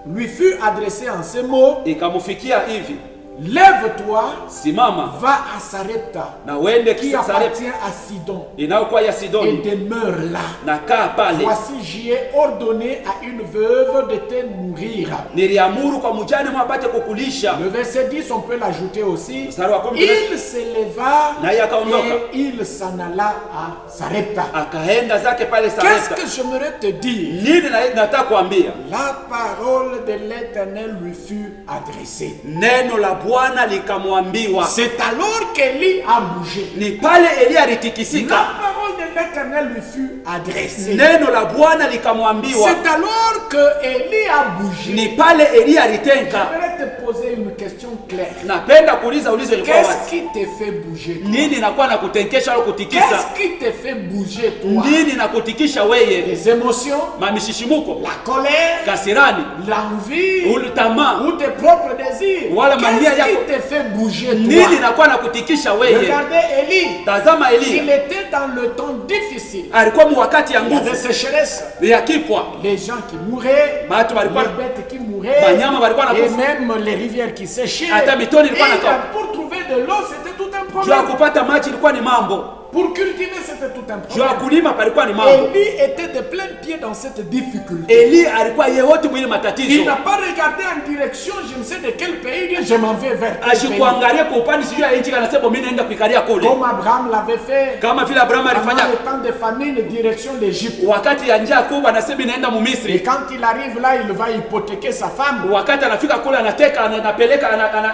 Speaker 1: lui fut adressée en ces mots.
Speaker 2: ikamfikia hivi:
Speaker 1: lève-toi,
Speaker 2: simama
Speaker 1: va à Sarepta,
Speaker 2: na uende
Speaker 1: qui
Speaker 2: Sarepta
Speaker 1: appartient à Sidon,
Speaker 2: inayokuwa ya
Speaker 1: et
Speaker 2: Sidoni,
Speaker 1: demeure là.
Speaker 2: na kaa pale.
Speaker 1: Voici, j'y ai ordonné à une veuve de te nourrir.
Speaker 2: Niliamuru kwa mjane mwapate kukulisha.
Speaker 1: Le verset 10, on peut l'ajouter aussi.
Speaker 2: Mstari wa 10,
Speaker 1: Il se leva
Speaker 2: na yeye akaondoka,
Speaker 1: et il s'en alla à Sarepta.
Speaker 2: akaenda zake pale
Speaker 1: Qu'est-ce
Speaker 2: Sarepta.
Speaker 1: que j'aimerais te dire?
Speaker 2: Nini nataka kuambia?
Speaker 1: La parole de l'Éternel lui fut adressée.
Speaker 2: Neno la Bwana likamwambiwa.
Speaker 1: C'est alors qu'Élie a bougé.
Speaker 2: Ni pale Elia
Speaker 1: La
Speaker 2: alitikisika.
Speaker 1: parole de l'Éternel lui fut adressée.
Speaker 2: Neno la Bwana likamwambiwa.
Speaker 1: C'est alors que Élie a bougé.
Speaker 2: Ni pale Elia alitenga.
Speaker 1: J'aimerais te poser une question claire.
Speaker 2: Napenda kuuliza ulizo ilikuwa
Speaker 1: Qu'est-ce
Speaker 2: wazi.
Speaker 1: qui te fait bouger?
Speaker 2: Nini inakuwa na kutenkesha au kutikisa?
Speaker 1: Qu'est-ce qui te fait bouger, toi?
Speaker 2: Nini na kutikisha weye?
Speaker 1: Les émotions,
Speaker 2: Mamishishimuko,
Speaker 1: la colère,
Speaker 2: kasirani,
Speaker 1: l'envie,
Speaker 2: ulitama,
Speaker 1: ou tes propres désirs.
Speaker 2: wala mania
Speaker 1: Qu'est-ce
Speaker 2: yako.
Speaker 1: qui te fait bouger,
Speaker 2: Nini
Speaker 1: toi?
Speaker 2: inakuwa na kutikisha weye?
Speaker 1: Regardez Élie.
Speaker 2: Tazama
Speaker 1: Il
Speaker 2: Elia.
Speaker 1: était dans le temps difficile.
Speaker 2: Alikuwa mwakati ya
Speaker 1: Il y avait
Speaker 2: nguvu
Speaker 1: sécheresse,
Speaker 2: ya kipwa.
Speaker 1: les gens qui mouraient,
Speaker 2: Batu walikuwa
Speaker 1: les bêtes qui mouraient,
Speaker 2: banyama walikuwa
Speaker 1: et
Speaker 2: nakufa.
Speaker 1: même les rivières qui séchaient.
Speaker 2: Hata mitoni ilikuwa
Speaker 1: Et
Speaker 2: inakauka.
Speaker 1: pour trouver de l'eau, c'était tout un
Speaker 2: Juu ya
Speaker 1: problème.
Speaker 2: kupata maji ilikuwa ni mambo.
Speaker 1: Pour cultiver, c'était tout un
Speaker 2: Juu ya
Speaker 1: problème.
Speaker 2: kulima palikuwa ni mambo.
Speaker 1: Élie était de plein pied dans cette difficulté.
Speaker 2: Eli alikuwa yeyote mwili
Speaker 1: Il
Speaker 2: matatizo.
Speaker 1: n'a pas regardé en direction, je ne sais de quel pays, il dit, je m'en vais vers tel pays.
Speaker 2: Ashikuangalia kwa upande sijui ya nchi kanasema mimi naenda kuikalia kule.
Speaker 1: Comme Abraham l'avait fait
Speaker 2: Kama vile Abraham
Speaker 1: pendant
Speaker 2: alifanya
Speaker 1: le temps de famine, direction l'Égypte.
Speaker 2: wakati ya njaa kubwa, anasema inaenda
Speaker 1: Et
Speaker 2: Mumisri.
Speaker 1: quand il arrive là, il va hypothéquer sa femme.
Speaker 2: Wakati anafika kule anateka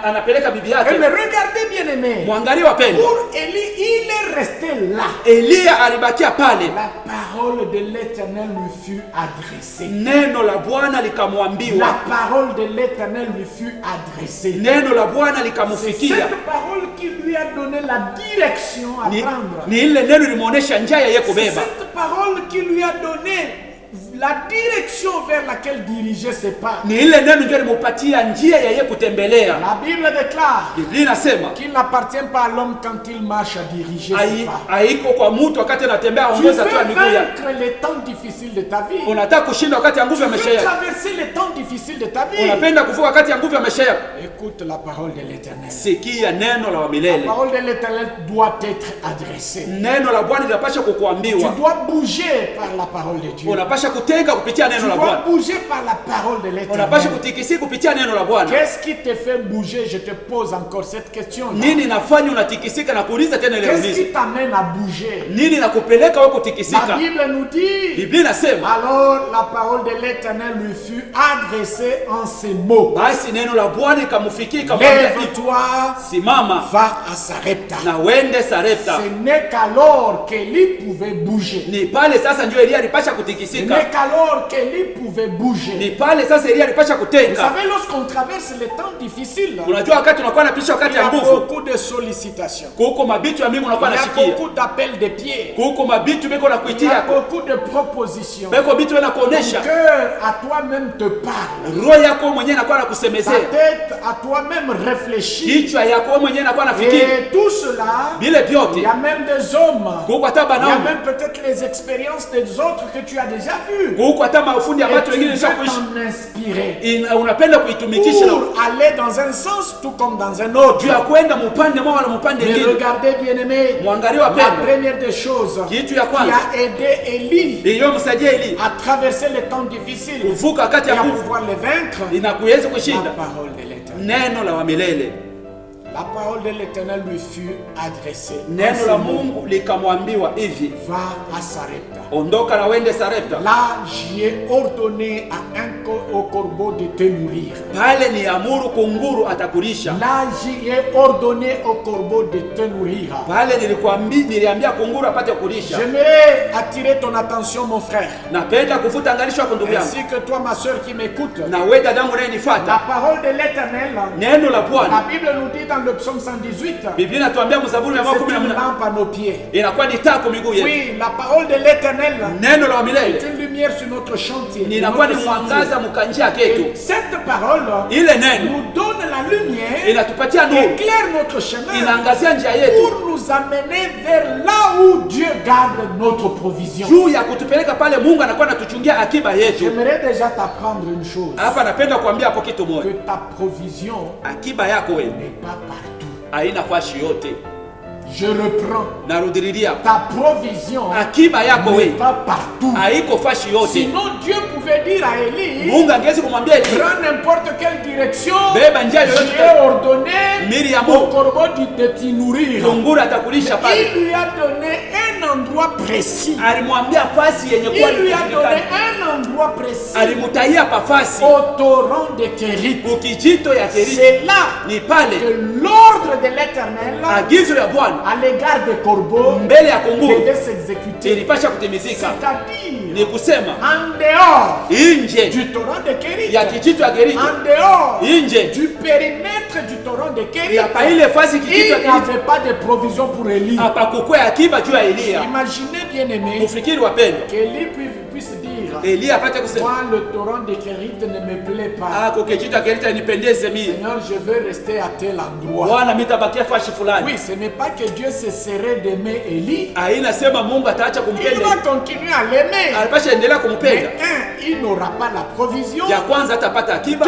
Speaker 2: anapeleka bibi yake.
Speaker 1: Mais regardez bien aimé,
Speaker 2: Mwangalie wapendwa.
Speaker 1: pour Élie, il est resté là.
Speaker 2: Elia alibakia pale.
Speaker 1: La parole de l'Éternel lui fut adressée.
Speaker 2: Neno la Bwana likamwambiwa.
Speaker 1: La parole de l'Éternel lui fut adressée.
Speaker 2: Neno la Bwana
Speaker 1: C'est
Speaker 2: likamfikia.
Speaker 1: cette parole qui lui a donné la direction à prendre.
Speaker 2: Ni ile neno limuonesha njia ya yeye
Speaker 1: C'est
Speaker 2: kubeba.
Speaker 1: cette parole qui lui a donné la direction vers laquelle diriger ses pas.
Speaker 2: Ni ile neno ndio limupatia njia ya yeye kutembelea.
Speaker 1: La Bible déclare
Speaker 2: Biblia inasema
Speaker 1: qu'il n'appartient pas à l'homme quand il marche à diriger ses pas.
Speaker 2: haiko kwa mtu wakati anatembea
Speaker 1: Tu veux
Speaker 2: aongoza tu miguu yake.
Speaker 1: vaincre les temps difficiles de ta vie.
Speaker 2: Unataka kushinda wakati ya nguvu ya
Speaker 1: Tu
Speaker 2: maisha
Speaker 1: veux
Speaker 2: yako.
Speaker 1: traverser les temps difficiles de ta vie.
Speaker 2: Unapenda kuvuka wakati ya nguvu ya maisha yako.
Speaker 1: Écoute la parole de l'Éternel.
Speaker 2: Sikia neno la
Speaker 1: La
Speaker 2: milele.
Speaker 1: parole de l'Éternel doit être adressée.
Speaker 2: Neno la Bwana linapasha
Speaker 1: Tu
Speaker 2: kukuambiwa.
Speaker 1: dois bouger par la parole de Dieu.
Speaker 2: Unapasha kutenga kupitia
Speaker 1: Tu
Speaker 2: neno la
Speaker 1: dois
Speaker 2: Bwana.
Speaker 1: bouger par la parole de
Speaker 2: Unapasha
Speaker 1: l'Éternel.
Speaker 2: kutikisi kupitia neno la Bwana.
Speaker 1: Qu'est-ce qui te fait bouger? Je te pose encore cette question.
Speaker 2: Nini nafanya unatikisika na kuuliza tena ile
Speaker 1: Qu'est-ce
Speaker 2: ulizo?
Speaker 1: qui t'amène à bouger?
Speaker 2: Nini nakupeleka wewe
Speaker 1: La
Speaker 2: kutikisika?
Speaker 1: Bible nous dit,
Speaker 2: Biblia inasema
Speaker 1: alors la parole de l'Éternel lui fut adressée en ces mots.
Speaker 2: basi neno la Bwana ikamfikia ikamwambia hivi,
Speaker 1: Lève-toi,
Speaker 2: simama
Speaker 1: va à Sarepta.
Speaker 2: na wende Sarepta.
Speaker 1: Ce n'est qu'alors qu'Élie pouvait bouger.
Speaker 2: Ni pale sasa ndio Elia alipasha
Speaker 1: Ce
Speaker 2: kutikisika.
Speaker 1: n'est qu'alors qu'Élie pouvait bouger.
Speaker 2: Ni pale sasa Elia alipasha
Speaker 1: Vous
Speaker 2: kutenga.
Speaker 1: savez, lorsqu'on traverse les temps difficiles,
Speaker 2: Unajua wakati unakuwa napisha
Speaker 1: il
Speaker 2: wakati
Speaker 1: y
Speaker 2: ya
Speaker 1: a
Speaker 2: nguvu,
Speaker 1: beaucoup de sollicitations.
Speaker 2: kuko mabitu ya mingi unakuwa
Speaker 1: Il y a
Speaker 2: nashikia.
Speaker 1: beaucoup d'appels de pied.
Speaker 2: Kuko mabitu beko na
Speaker 1: Il y a
Speaker 2: kuitia.
Speaker 1: beaucoup de propositions.
Speaker 2: Beko bitu na
Speaker 1: Ton
Speaker 2: kuonesha.
Speaker 1: cœur à toi-même te parle.
Speaker 2: Roho yako mwenyewe inakuwa
Speaker 1: Ta
Speaker 2: nakusemezea.
Speaker 1: tête à toi-même réfléchit.
Speaker 2: Kichwa yako mwenyewe inakuwa nafikiri.
Speaker 1: Et tout cela,
Speaker 2: Vile
Speaker 1: il
Speaker 2: vyote.
Speaker 1: y a même des hommes.
Speaker 2: Kuko hata
Speaker 1: Il y a
Speaker 2: banaume.
Speaker 1: même peut-être les expériences des autres que tu as déjà vues.
Speaker 2: Kuko hata mafundi ya
Speaker 1: Et
Speaker 2: watu
Speaker 1: tu
Speaker 2: wengine
Speaker 1: veux
Speaker 2: nishakuishi.
Speaker 1: t'en inspirer.
Speaker 2: Unapenda kuitumikisha na
Speaker 1: Pour aller dans un sens tout comme dans un autre.
Speaker 2: juu ya kwenda mupande mmoja wala mupande
Speaker 1: Mais
Speaker 2: mwingine.
Speaker 1: regardez bien aimé,
Speaker 2: Mwangalie
Speaker 1: la
Speaker 2: wapendwa.
Speaker 1: première des choses
Speaker 2: Kitu ya
Speaker 1: qui
Speaker 2: kwanza
Speaker 1: a aidé Élie
Speaker 2: iliyomsaidia Eli
Speaker 1: à traverser les temps difficiles
Speaker 2: kuvuka wakati
Speaker 1: et
Speaker 2: ya
Speaker 1: à
Speaker 2: nguvu
Speaker 1: pouvoir les vaincre,
Speaker 2: inakuweza
Speaker 1: la
Speaker 2: kushinda
Speaker 1: parole de l'Éternel.
Speaker 2: neno la milele.
Speaker 1: La parole de l'Éternel lui fut adressée.
Speaker 2: Neno la Mungu likamwambiwa hivi,
Speaker 1: Va à Sarepta.
Speaker 2: ondoka na wende Sarepta.
Speaker 1: Là, j'y ai ordonné à au corbeau de te nourrir.
Speaker 2: Pale ni amuru kunguru atakulisha.
Speaker 1: Là, j'y ai ordonné au corbeau de te nourrir.
Speaker 2: Pale niliambia kunguru apate kulisha.
Speaker 1: J'aimerais attirer ton attention, mon frère,
Speaker 2: Napenda kufuta angalisho kwa ndugu yangu.
Speaker 1: ainsi que toi, ma soeur qui m'écoute.
Speaker 2: Na wewe dadangu
Speaker 1: La
Speaker 2: unayenifuata.
Speaker 1: parole de l'Éternel,
Speaker 2: Neno la
Speaker 1: la
Speaker 2: Bwana.
Speaker 1: Bible nous dit dans le psaume 118,
Speaker 2: Biblia inatuambia mzaburi ya
Speaker 1: c'est une
Speaker 2: 18
Speaker 1: lampe à nos pieds.
Speaker 2: inakuwa ni taa kwa miguu yetu.
Speaker 1: Oui, la parole de l'Éternel
Speaker 2: Neno la
Speaker 1: est
Speaker 2: milele
Speaker 1: une lumière lumière sur notre chantier.
Speaker 2: ninakuwa ni mwangaza mkanjia ketu.
Speaker 1: Et cette parole
Speaker 2: Ile neno
Speaker 1: nous donne la lumière,
Speaker 2: inatupatia nuru,
Speaker 1: éclaire notre chemin
Speaker 2: inaangazia njia yetu
Speaker 1: pour nous amener vers là où Dieu garde notre provision.
Speaker 2: juu ya kutupeleka pale Mungu anakuwa anatuchungia akiba yetu.
Speaker 1: J'aimerais déjà t'apprendre une chose,
Speaker 2: Hapa napenda kuambia hapo kitu moja.
Speaker 1: que ta provision
Speaker 2: Akiba yako wewe
Speaker 1: n'est pas partout.
Speaker 2: haina fashi yote.
Speaker 1: Je reprends.
Speaker 2: Narudilia,
Speaker 1: Ta provision
Speaker 2: akiba yako
Speaker 1: n'est
Speaker 2: wewe
Speaker 1: pas partout.
Speaker 2: haiko fashi yote.
Speaker 1: Sinon Dieu pouvait dire à Élie,
Speaker 2: Mungu angeweza kumwambia Eli,
Speaker 1: prends n'importe quelle direction,
Speaker 2: beba njia
Speaker 1: j'ai
Speaker 2: yoyote,
Speaker 1: ordonné
Speaker 2: Miriam
Speaker 1: au corbeau de t'y nourrir.
Speaker 2: kunguru atakulisha pale.
Speaker 1: Il lui a donné un endroit précis.
Speaker 2: Alimwambia fasi yenye kuwa
Speaker 1: Il lui a donné
Speaker 2: inajulikana.
Speaker 1: un endroit précis
Speaker 2: Alimutahia pafasi
Speaker 1: au torrent de Kérit.
Speaker 2: ukijito ya Keriti.
Speaker 1: C'est là
Speaker 2: Ni pale
Speaker 1: que l'ordre de l'Éternel
Speaker 2: agizo ya Bwana
Speaker 1: à l'égard des corbeaux
Speaker 2: mbele ya kunguru
Speaker 1: devait s'exécuter.
Speaker 2: ilipasha kutimizika.
Speaker 1: C'est-à-dire
Speaker 2: Ni kusema
Speaker 1: en dehors
Speaker 2: nje
Speaker 1: du torrent de Kérit,
Speaker 2: ya kijito ya Keriti,
Speaker 1: en dehors
Speaker 2: nje
Speaker 1: du périmètre du torrent de Kérit,
Speaker 2: ya paile fasi kijito
Speaker 1: il
Speaker 2: ya
Speaker 1: n'y
Speaker 2: Keriti,
Speaker 1: avait pas de provision pour Élie.
Speaker 2: hapakukuwa akiba juu ya Eliya.
Speaker 1: Imaginez bien aimé
Speaker 2: Ufikiri wapendwa,
Speaker 1: qu'Élie puisse dire,
Speaker 2: Eliya apate kusema
Speaker 1: moi le torrent de Kérit ne me plaît pas.
Speaker 2: ako kijito ya Keriti nipendeze mimi,
Speaker 1: Seigneur, je veux rester à tel endroit.
Speaker 2: Bwana mitabakia fashi fulani.
Speaker 1: Oui, ce n'est pas que Dieu cesserait d'aimer Élie.
Speaker 2: Haina sema Mungu ataacha
Speaker 1: Il
Speaker 2: kumpenda,
Speaker 1: va continuer à l'aimer.
Speaker 2: alipasha endelea
Speaker 1: Mais
Speaker 2: kumpenda.
Speaker 1: il n'aura pas la provision.
Speaker 2: Ya kwanza atapata akiba,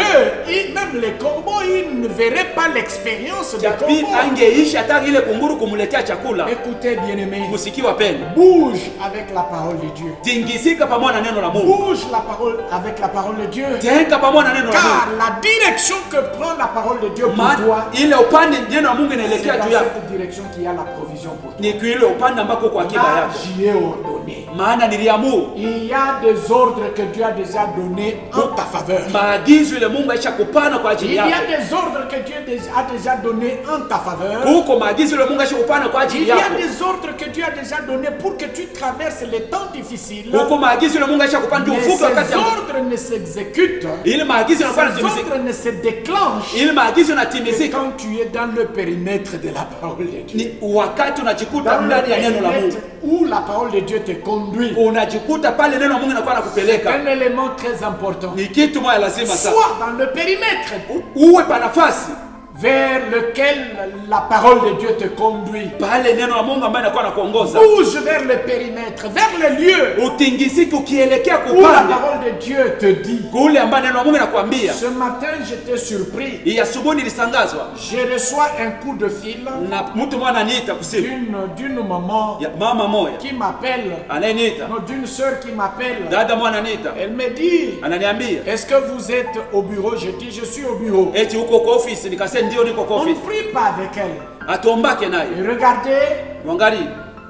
Speaker 1: Même les corbeaux, ils ne verraient pas l'expérience des
Speaker 2: ya pili
Speaker 1: corbeaux.
Speaker 2: angeishi hata ile kunguru kumletea chakula.
Speaker 1: Écoutez, bien-aimés,
Speaker 2: Musiki wapendwa,
Speaker 1: bouge avec la parole de Dieu.
Speaker 2: tingisika pamoja na neno la Mungu,
Speaker 1: Bouge avec la parole de Dieu.
Speaker 2: tenga pamoja na neno la
Speaker 1: Car
Speaker 2: Mungu,
Speaker 1: la direction que prend la parole de Dieu pour
Speaker 2: maana
Speaker 1: toi,
Speaker 2: ile upande neno la Mungu
Speaker 1: c'est
Speaker 2: inaelekea
Speaker 1: dans
Speaker 2: juu yako,
Speaker 1: cette direction qu'il y a la provision pour toi.
Speaker 2: ni ile upande ambako kwa akiba
Speaker 1: Là,
Speaker 2: yako.
Speaker 1: j'y ai ordonné.
Speaker 2: Maana niliamuru
Speaker 1: Il y a des ordres que Dieu a déjà donnés en ta faveur.
Speaker 2: maagizo ile Mungu aisha kupana kwa
Speaker 1: Il
Speaker 2: ajili
Speaker 1: y a
Speaker 2: yako.
Speaker 1: des ordres que Dieu a déjà donnés en ta faveur.
Speaker 2: Huko maagizo ile Mungu aisha kupana kwa
Speaker 1: Il
Speaker 2: ajili
Speaker 1: y a
Speaker 2: yako.
Speaker 1: des ordres que Dieu a déjà donnés pour que tu traverses les temps difficiles.
Speaker 2: Huko maagizo ile Mungu aisha kupana ndio
Speaker 1: Mais
Speaker 2: ufuke wakati
Speaker 1: ces ordres ne s'exécutent,
Speaker 2: ile maagizo
Speaker 1: ces
Speaker 2: yanakuwa yanatimizika.
Speaker 1: ordres ne se déclenchent
Speaker 2: Ile maagizo
Speaker 1: que
Speaker 2: yanatimizika
Speaker 1: quand tu es dans le périmètre de la parole de Dieu.
Speaker 2: ni wakati unajikuta
Speaker 1: Dans le
Speaker 2: ndani ya neno la
Speaker 1: périmètre
Speaker 2: Mungu,
Speaker 1: où la parole de Dieu te conduit.
Speaker 2: unajikuta pale neno la Mungu inakuwa nakupeleka.
Speaker 1: Un élément très important.
Speaker 2: Ni kitu moja lazima sana,
Speaker 1: Soit dans le périmètre
Speaker 2: uwe pa nafasi
Speaker 1: vers lequel la parole de Dieu te conduit.
Speaker 2: pale neno la Mungu ambaye inakuwa nakuongoza,
Speaker 1: Bouge vers le périmètre, vers le lieu
Speaker 2: utingisiki ukielekea
Speaker 1: où la
Speaker 2: kupande
Speaker 1: parole de Dieu te dit.
Speaker 2: kule ambaye neno la Mungu inakwambia.
Speaker 1: Ce matin, j'étais surpris.
Speaker 2: Hii asubuhi nilisangazwa
Speaker 1: Je reçois un coup de fil
Speaker 2: na mtu mmoja ananiita kusimu,
Speaker 1: d'une maman
Speaker 2: ya mama moja
Speaker 1: qui m'appelle,
Speaker 2: anayeniita,
Speaker 1: non, d'une sœur qui m'appelle.
Speaker 2: dada moja ananiita,
Speaker 1: Elle me dit,
Speaker 2: ananiambia
Speaker 1: est-ce que vous êtes au bureau? Je dis, je suis au bureau.
Speaker 2: eti uko kwa ofisi. Nikasema ndio niko kwa
Speaker 1: On ne
Speaker 2: ofisi.
Speaker 1: prie pas avec elle.
Speaker 2: Atuombake naye,
Speaker 1: Et regardez,
Speaker 2: mwangalie,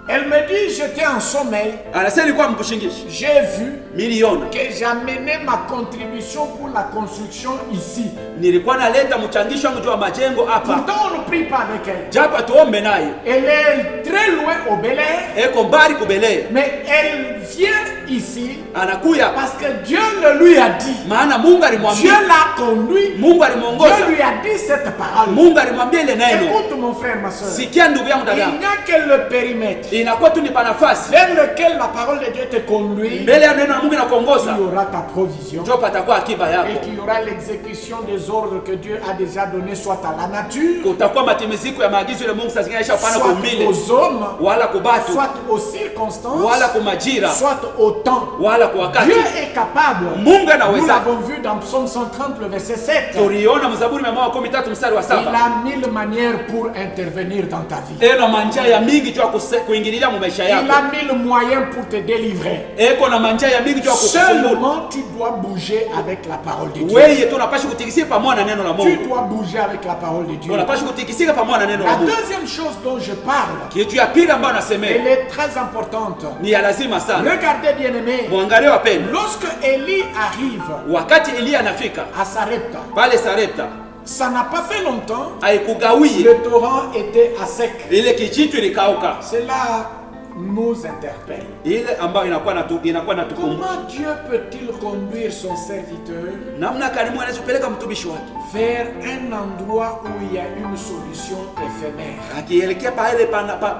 Speaker 1: elle me dit, j'étais en sommeil.
Speaker 2: anasema nilikuwa mkushingishi
Speaker 1: J'ai vu
Speaker 2: miliona,
Speaker 1: que j'amenais ma contribution pour la construction ici.
Speaker 2: nilikuwa naleta mchangisho wangu juu ya majengo hapa,
Speaker 1: Pourtant, on ne prie pas avec elle.
Speaker 2: japo tuombe naye,
Speaker 1: Elle est très loin au Bel Air,
Speaker 2: eko mbali kubelea,
Speaker 1: mais elle vient ici
Speaker 2: anakuya
Speaker 1: parce que Dieu le lui a dit.
Speaker 2: maana Mungu
Speaker 1: Dieu
Speaker 2: alimwambia,
Speaker 1: l'a conduit.
Speaker 2: Mungu
Speaker 1: Dieu
Speaker 2: alimwongoza,
Speaker 1: lui a dit cette parole.
Speaker 2: Mungu alimwambia ile neno.
Speaker 1: Écoute mon frère, ma soeur.
Speaker 2: Sikia ndugu yangu, dada
Speaker 1: Il
Speaker 2: yangu,
Speaker 1: n'y a que le périmètre
Speaker 2: inakuwa tu ni pa nafasi
Speaker 1: vers lequel la parole de Dieu te conduit.
Speaker 2: mbele ya neno la Mungu
Speaker 1: Il
Speaker 2: inakuongoza,
Speaker 1: y aura ta provision
Speaker 2: ndio patakuwa akiba
Speaker 1: et
Speaker 2: yako,
Speaker 1: qu'il y aura l'exécution des ordres que Dieu a déjà donnés, soit à la nature,
Speaker 2: kutakuwa matimiziko ya maagizo ile Mungu saa zingine aisha kupana
Speaker 1: soit
Speaker 2: kumbile
Speaker 1: aux hommes,
Speaker 2: wala kubatu
Speaker 1: soit aux circonstances,
Speaker 2: wala kumajira
Speaker 1: soit au temps.
Speaker 2: wala kwa wakati.
Speaker 1: Dieu est capable.
Speaker 2: Mungu
Speaker 1: Nous
Speaker 2: anaweza.
Speaker 1: l'avons vu dans Psaume 130, le verset 7.
Speaker 2: Tuliona Mzaburi 113 mstari wa
Speaker 1: Il
Speaker 2: 7,
Speaker 1: a mille manières pour intervenir dans ta vie.
Speaker 2: eno manjia ya mingi juu ya kuingililia mu maisha
Speaker 1: Il
Speaker 2: yako,
Speaker 1: a mille moyens pour te délivrer.
Speaker 2: eko na manjia ya mingi juu ya kukusumbua.
Speaker 1: Seulement, tu dois bouger avec la parole de Dieu.
Speaker 2: Wewe tu unapaswa kutikisika pamoja na neno la
Speaker 1: Tu
Speaker 2: Mungu,
Speaker 1: dois bouger avec la parole de Dieu.
Speaker 2: unapaswa kutikisika pamoja na neno la
Speaker 1: La
Speaker 2: Mungu.
Speaker 1: deuxième chose dont je parle,
Speaker 2: Kitu ya pili ambayo nasemea
Speaker 1: elle est très importante.
Speaker 2: ni ya lazima sana,
Speaker 1: Regardez bien aimé,
Speaker 2: muangalie wapendwa,
Speaker 1: lorsque Élie arrive
Speaker 2: wakati Eliya anafika
Speaker 1: à Sarepta,
Speaker 2: pale Sarepta,
Speaker 1: ça n'a pas fait longtemps,
Speaker 2: haikugawie
Speaker 1: le torrent était à sec.
Speaker 2: ile kijitu ilikauka,
Speaker 1: Cela nous interpelle.
Speaker 2: ile ambayo inakuwa natukumbusha
Speaker 1: Comment Dieu peut-il conduire son serviteur
Speaker 2: namna kani Mungu anaweza kupeleka mtumishi wake
Speaker 1: vers un endroit où il y a une solution éphémère.
Speaker 2: akielekea pale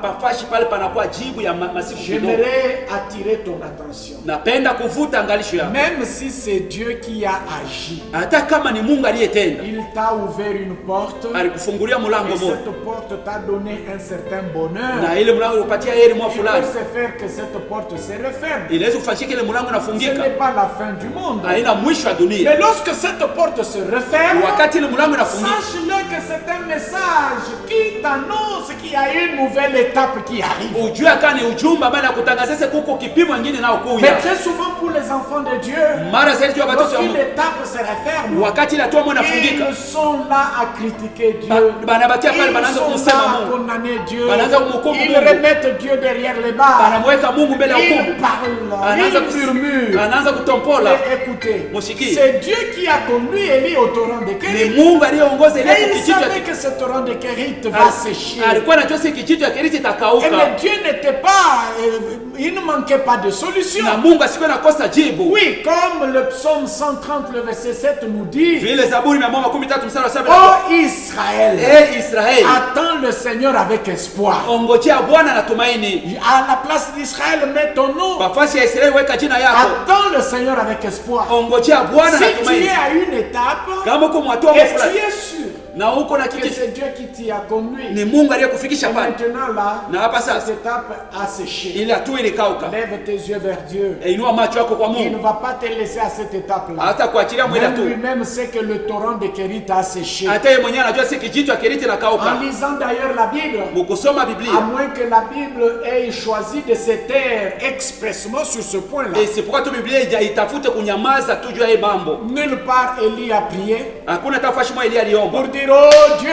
Speaker 2: pafashi pale panakuwa jibu ya masiku kidogo.
Speaker 1: J'aimerais attirer ton attention.
Speaker 2: Napenda kuvuta angalisho yako.
Speaker 1: Même si c'est Dieu qui a agi,
Speaker 2: Hata kama ni Mungu aliyetenda,
Speaker 1: il t'a ouvert une porte,
Speaker 2: alikufungulia
Speaker 1: et
Speaker 2: mlango mmoja,
Speaker 1: cette porte t'a donné un certain bonheur.
Speaker 2: na ile mlango upatia heri mwa
Speaker 1: Il peut
Speaker 2: fulani,
Speaker 1: se faire que cette porte se referme.
Speaker 2: inaweza kufanyika ile mlango
Speaker 1: Ce
Speaker 2: unafungika,
Speaker 1: n'est pas la fin du monde.
Speaker 2: haina mwisho wa dunia.
Speaker 1: Mais lorsque cette porte se referme,
Speaker 2: Wakati ile mlango unafungika,
Speaker 1: sache-le que c'est un message qui t'annonce qu'il y a une nouvelle étape qui arrive.
Speaker 2: ujue kama ni ujumbe ambao nakutangazia sasa kuko kipimo kingine nao
Speaker 1: Mais
Speaker 2: kuya.
Speaker 1: très souvent pour les enfants de Dieu,
Speaker 2: Mara zaidi tu watoto wa
Speaker 1: lorsqu'une
Speaker 2: Mungu,
Speaker 1: étape se referme,
Speaker 2: wakati ile hatua moja inafungika,
Speaker 1: ils sont là à critiquer Dieu.
Speaker 2: banabakia pale
Speaker 1: Ils
Speaker 2: banaanza
Speaker 1: sont
Speaker 2: kumsema
Speaker 1: là à
Speaker 2: Mungu,
Speaker 1: condamner Dieu.
Speaker 2: banaanza kumhukumu
Speaker 1: Ils
Speaker 2: Mungu,
Speaker 1: remettent Dieu derrière les barres.
Speaker 2: banamweka Mungu mbele ya
Speaker 1: Ils
Speaker 2: hukumu,
Speaker 1: parlent,
Speaker 2: anaanza
Speaker 1: ils murmurent.
Speaker 2: anaanza kutompola.
Speaker 1: Mais écoutez,
Speaker 2: Musikie.
Speaker 1: c'est Dieu qui a conduit Élie au torrent de
Speaker 2: Ni
Speaker 1: Kérit.
Speaker 2: Mungu aliyeongoza ile
Speaker 1: Et il
Speaker 2: kijito,
Speaker 1: savait que ce torrent de Kérit va sécher.
Speaker 2: alikuwa anajua si kijito ya Keriti
Speaker 1: Et
Speaker 2: itakauka,
Speaker 1: mais Dieu n'était pas, il ne manquait pas de solution.
Speaker 2: na Mungu asikuwe nakosa jibu.
Speaker 1: Oui, comme le psaume 130, le verset 7 nous dit,
Speaker 2: Vile Zaburi 113 mstari wa 7,
Speaker 1: ô Israël,
Speaker 2: Israeli,
Speaker 1: attends le Seigneur avec espoir.
Speaker 2: ongojea Bwana na tumaini.
Speaker 1: À la place d'Israël, mets ton nom.
Speaker 2: Nafasi ya Israeli weka jina yako,
Speaker 1: Attends le Seigneur avec espoir.
Speaker 2: ongojea Bwana
Speaker 1: Si
Speaker 2: na
Speaker 1: tu
Speaker 2: tumaini.
Speaker 1: es à une étape
Speaker 2: Kama uko mwatua
Speaker 1: et
Speaker 2: fulani
Speaker 1: tu es sûr
Speaker 2: na uko na
Speaker 1: que
Speaker 2: kijito,
Speaker 1: c'est Dieu qui t'y a conduit,
Speaker 2: ni Mungu aliyekufikisha pale,
Speaker 1: maintenant là,
Speaker 2: na hapa
Speaker 1: cette
Speaker 2: sasa
Speaker 1: étape a séché.
Speaker 2: ile hatua ilikauka.
Speaker 1: Lève tes yeux vers Dieu.
Speaker 2: Inua macho yako kwa
Speaker 1: Il ne
Speaker 2: Mungu,
Speaker 1: va pas te laisser à cette étape-là.
Speaker 2: hata kuachilia mwili
Speaker 1: Même
Speaker 2: tu.
Speaker 1: lui-même sait que le torrent de Kérit a séché.
Speaker 2: Hata yeye mwenyewe anajua si kijito ya Keriti
Speaker 1: En
Speaker 2: nakauka.
Speaker 1: lisant d'ailleurs la Bible,
Speaker 2: Mkusoma
Speaker 1: à
Speaker 2: Biblia,
Speaker 1: moins que la Bible ait choisi de se taire expressement sur ce point-là.
Speaker 2: isipokuwa tu Biblia itafute kunyamaza tu juu ya hii mambo.
Speaker 1: Nulle part Élie a prié
Speaker 2: Hakuna tafashi mwa Elia aliomba.
Speaker 1: pour dire, oh Dieu,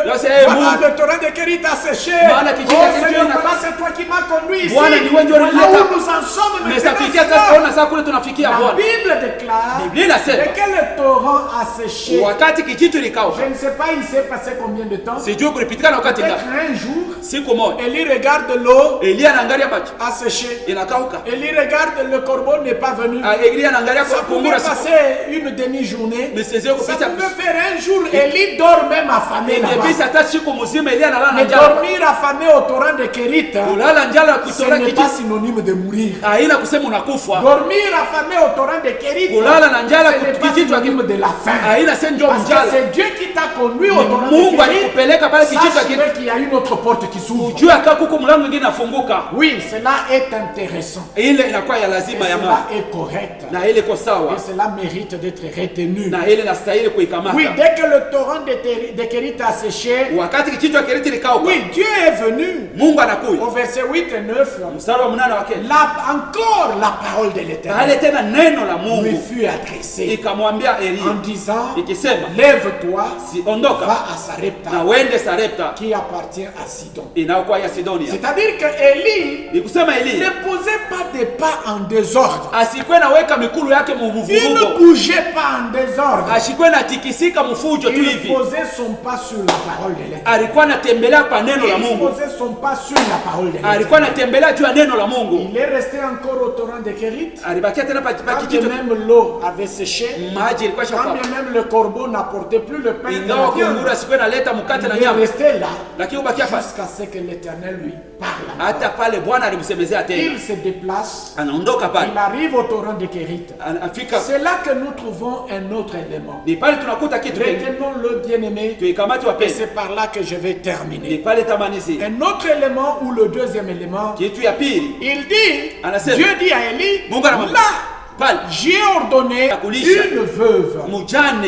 Speaker 2: Là, c'est un
Speaker 1: voilà
Speaker 2: mot.
Speaker 1: le torrent de Kérit a séché.
Speaker 2: Maana kijito
Speaker 1: Oh
Speaker 2: ya Kérit
Speaker 1: Seigneur,
Speaker 2: na-
Speaker 1: voilà c'est toi qui m'as conduit ici.
Speaker 2: Bwana, ni wewe ndio
Speaker 1: Voilà
Speaker 2: ulileta.
Speaker 1: où nous en sommes
Speaker 2: Mais
Speaker 1: maintenant,
Speaker 2: safikia
Speaker 1: Seigneur.
Speaker 2: sasa tunaona sasa kule tunafikia
Speaker 1: La
Speaker 2: Bwana.
Speaker 1: Bible déclare
Speaker 2: Biblia inasema
Speaker 1: que le torrent a séché.
Speaker 2: wakati kijito ilikauka,
Speaker 1: Je ne sais pas il s'est passé combien de temps.
Speaker 2: sijui kulipitikana wakati
Speaker 1: Peut-être
Speaker 2: ngapi.
Speaker 1: un jour,
Speaker 2: Siku moja
Speaker 1: Élie regarde l'eau
Speaker 2: Elia anaangalia macho
Speaker 1: a séché.
Speaker 2: inakauka,
Speaker 1: Élie regarde le corbeau n'est pas venu.
Speaker 2: Elia anaangalia
Speaker 1: Ça
Speaker 2: kwa
Speaker 1: pouvait
Speaker 2: kungura siku
Speaker 1: passer une demi-journée.
Speaker 2: mesezeo
Speaker 1: Ça
Speaker 2: kupita
Speaker 1: pouvait faire un jour. Élie dort même affamé là-bas.
Speaker 2: ingepisa hata siku mzima. Elia analala na
Speaker 1: Mais
Speaker 2: njala.
Speaker 1: dormir affamé au torrent de Kérit,
Speaker 2: Kulala njala
Speaker 1: ce
Speaker 2: kutoka
Speaker 1: n'est pas
Speaker 2: kijito
Speaker 1: synonyme de mourir.
Speaker 2: haina kusema unakufa.
Speaker 1: Dormir affamé au torrent de Kérit,
Speaker 2: Kulala na njala
Speaker 1: ce n'est pas
Speaker 2: kijito
Speaker 1: synonyme de la faim.
Speaker 2: haina sema njoo
Speaker 1: Parce que
Speaker 2: njala.
Speaker 1: c'est Dieu qui t'a conduit au torrent de
Speaker 2: Mungu
Speaker 1: Kérit.
Speaker 2: alikupeleka pale kijito
Speaker 1: Sache qu'il y a une autre porte qui s'ouvre.
Speaker 2: ujue aka kuko mlango mwingine nafunguka.
Speaker 1: Oui, cela est intéressant.
Speaker 2: Ile inakuwa ya
Speaker 1: Et
Speaker 2: lazima ya
Speaker 1: cela
Speaker 2: maana
Speaker 1: est correct.
Speaker 2: na ile iko sawa
Speaker 1: Et cela mérite d'être retenu.
Speaker 2: na ile nastahili kuikamata.
Speaker 1: Oui, dès que le torrent de Kérit a séché,
Speaker 2: Wakati kijito ya Keriti likauka,
Speaker 1: oui, Dieu est venu.
Speaker 2: Mungu anakuja.
Speaker 1: Au verset 8 et 9,
Speaker 2: Mstari wa 8 wake,
Speaker 1: encore la parole de l'Éternel
Speaker 2: pale tena neno la
Speaker 1: lui
Speaker 2: Mungu
Speaker 1: fut adressée
Speaker 2: ikamwambia
Speaker 1: en
Speaker 2: Elia
Speaker 1: disant,
Speaker 2: ikisema,
Speaker 1: lève-toi,
Speaker 2: si ondoka
Speaker 1: va à Sarepta,
Speaker 2: na uende Sarepta
Speaker 1: qui appartient à Sidon.
Speaker 2: inayokuwa ya Sidonia.
Speaker 1: C'est-à-dire que Élie
Speaker 2: Ni kusema
Speaker 1: ne
Speaker 2: Elia
Speaker 1: posait pas des pas en désordre.
Speaker 2: asikwe naweka mikulu yake
Speaker 1: Il ne
Speaker 2: muvuvurugo,
Speaker 1: bougeait pas en désordre.
Speaker 2: asikwe natikisika mfujo tu
Speaker 1: Il
Speaker 2: hivi.
Speaker 1: posait son pas sur la parole de l'Éternel.
Speaker 2: Alikuwa anatembelea kwa neno la
Speaker 1: Il
Speaker 2: Mungu,
Speaker 1: posait son pas sur la parole de
Speaker 2: alikuwa
Speaker 1: l'Éternel.
Speaker 2: anatembelea juu ya neno la Mungu.
Speaker 1: Il est resté encore au torrent de Kérit.
Speaker 2: Alibakia tena pa
Speaker 1: Quand
Speaker 2: kijito,
Speaker 1: bien même l'eau avait séché,
Speaker 2: maji ilikuwa
Speaker 1: quand
Speaker 2: shakwa,
Speaker 1: bien même le corbeau n'apportait plus le pain et la
Speaker 2: ingawa
Speaker 1: viande,
Speaker 2: kunguru asikwe naleta mkate na
Speaker 1: il est
Speaker 2: nyama,
Speaker 1: resté là
Speaker 2: lakini ubakia pale
Speaker 1: jusqu'à ce que l'Éternel lui parle.
Speaker 2: hata pale Bwana alimsemezea tena,
Speaker 1: Il se déplace,
Speaker 2: anaondoka pale,
Speaker 1: il arrive au torrent de Kérit.
Speaker 2: anafika.
Speaker 1: C'est là que nous trouvons un autre élément.
Speaker 2: Ni pale tunakuta kitu kingine,
Speaker 1: Retenons-le, bien-aimé,
Speaker 2: tuikamati
Speaker 1: et
Speaker 2: wapenzi.
Speaker 1: c'est par là que je vais
Speaker 2: Ni
Speaker 1: terminer.
Speaker 2: pale tamanizi
Speaker 1: Un autre élément, ou le deuxième élément,
Speaker 2: kitu ya pili,
Speaker 1: il dit,
Speaker 2: Anasema,
Speaker 1: Dieu dit à Élie,
Speaker 2: Mungu anamwambia
Speaker 1: là,
Speaker 2: pale
Speaker 1: j'ai ordonné
Speaker 2: Akulisha.
Speaker 1: une veuve
Speaker 2: mujane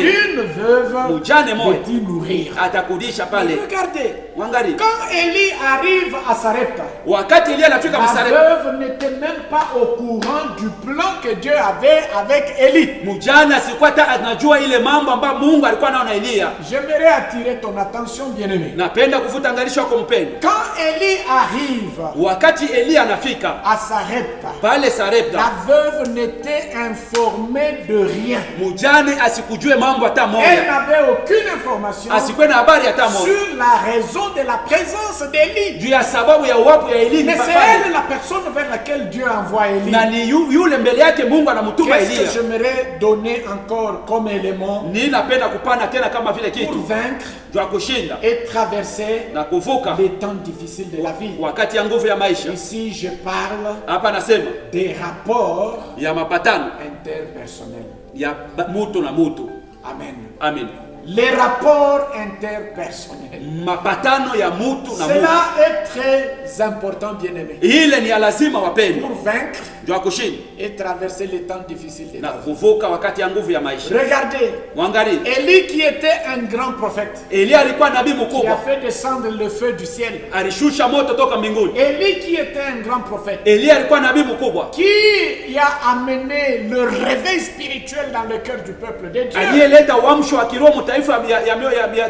Speaker 1: de
Speaker 2: moja
Speaker 1: t'y nourrir.
Speaker 2: atakudisha pale.
Speaker 1: Regardez,
Speaker 2: Mwangalie,
Speaker 1: quand Élie arrive à Sarepta,
Speaker 2: wakati Elia anafika
Speaker 1: la
Speaker 2: Sarepta,
Speaker 1: veuve n'était même pas au courant du plan que Dieu avait avec Élie.
Speaker 2: mujane asikuwa hata anajua ile mambo ambayo Mungu alikuwa anaona Elia.
Speaker 1: J'aimerais attirer ton attention, bien-aimé.
Speaker 2: Napenda kuvuta angalisho kwa mpendo.
Speaker 1: Quand Élie arrive
Speaker 2: Wakati Elia anafika
Speaker 1: à Sarepta,
Speaker 2: pale Sarepta,
Speaker 1: la veuve n'était été informée de rien.
Speaker 2: Mujane asikujue mambo hata
Speaker 1: Elle
Speaker 2: moja.
Speaker 1: n'avait aucune information
Speaker 2: Asikuwe na habari hata moja.
Speaker 1: sur la raison de la présence d'Élie.
Speaker 2: Juu ya sababu ya uwapo ya Eli.
Speaker 1: Mais c'est elle la personne vers laquelle Dieu envoie Élie.
Speaker 2: Na ni yule mbele yake Mungu anamtuma
Speaker 1: Qu'est-ce que
Speaker 2: Elia.
Speaker 1: j'aimerais donner encore comme élément
Speaker 2: Ni napenda kupana tena kama vile
Speaker 1: pour
Speaker 2: kitu.
Speaker 1: vaincre
Speaker 2: Juu ya kushinda
Speaker 1: et traverser
Speaker 2: na kuvuka
Speaker 1: les temps difficiles de la vie?
Speaker 2: wakati ya nguvu ya maisha.
Speaker 1: Ici, je parle
Speaker 2: Hapa nasema
Speaker 1: des rapports
Speaker 2: ya mapatano
Speaker 1: interpersonnels.
Speaker 2: ya mutu na mutu.
Speaker 1: Amen.
Speaker 2: Amen.
Speaker 1: Les rapports interpersonnels.
Speaker 2: Mapatano ya mutu na mutu.
Speaker 1: Cela est très important, bien-aimé.
Speaker 2: Ile ni ya lazima wapendwa.
Speaker 1: Pour vaincre
Speaker 2: Juu ya kushinda
Speaker 1: et traverser les temps difficiles de
Speaker 2: na
Speaker 1: la vie.
Speaker 2: kuvuka wakati ya nguvu ya maisha.
Speaker 1: Regardez,
Speaker 2: Mwangalie.
Speaker 1: Élie qui était un grand prophète,
Speaker 2: Elia alikuwa nabii
Speaker 1: qui a
Speaker 2: mkubwa.
Speaker 1: fait descendre le feu du ciel.
Speaker 2: Alishusha moto toka mbinguni.
Speaker 1: Élie qui était un grand prophète,
Speaker 2: Elia alikuwa nabii mkubwa.
Speaker 1: qui a amené le réveil spirituel dans le cœur du peuple de Dieu.
Speaker 2: Aliyeleta uamsho wa kiroho taifa ya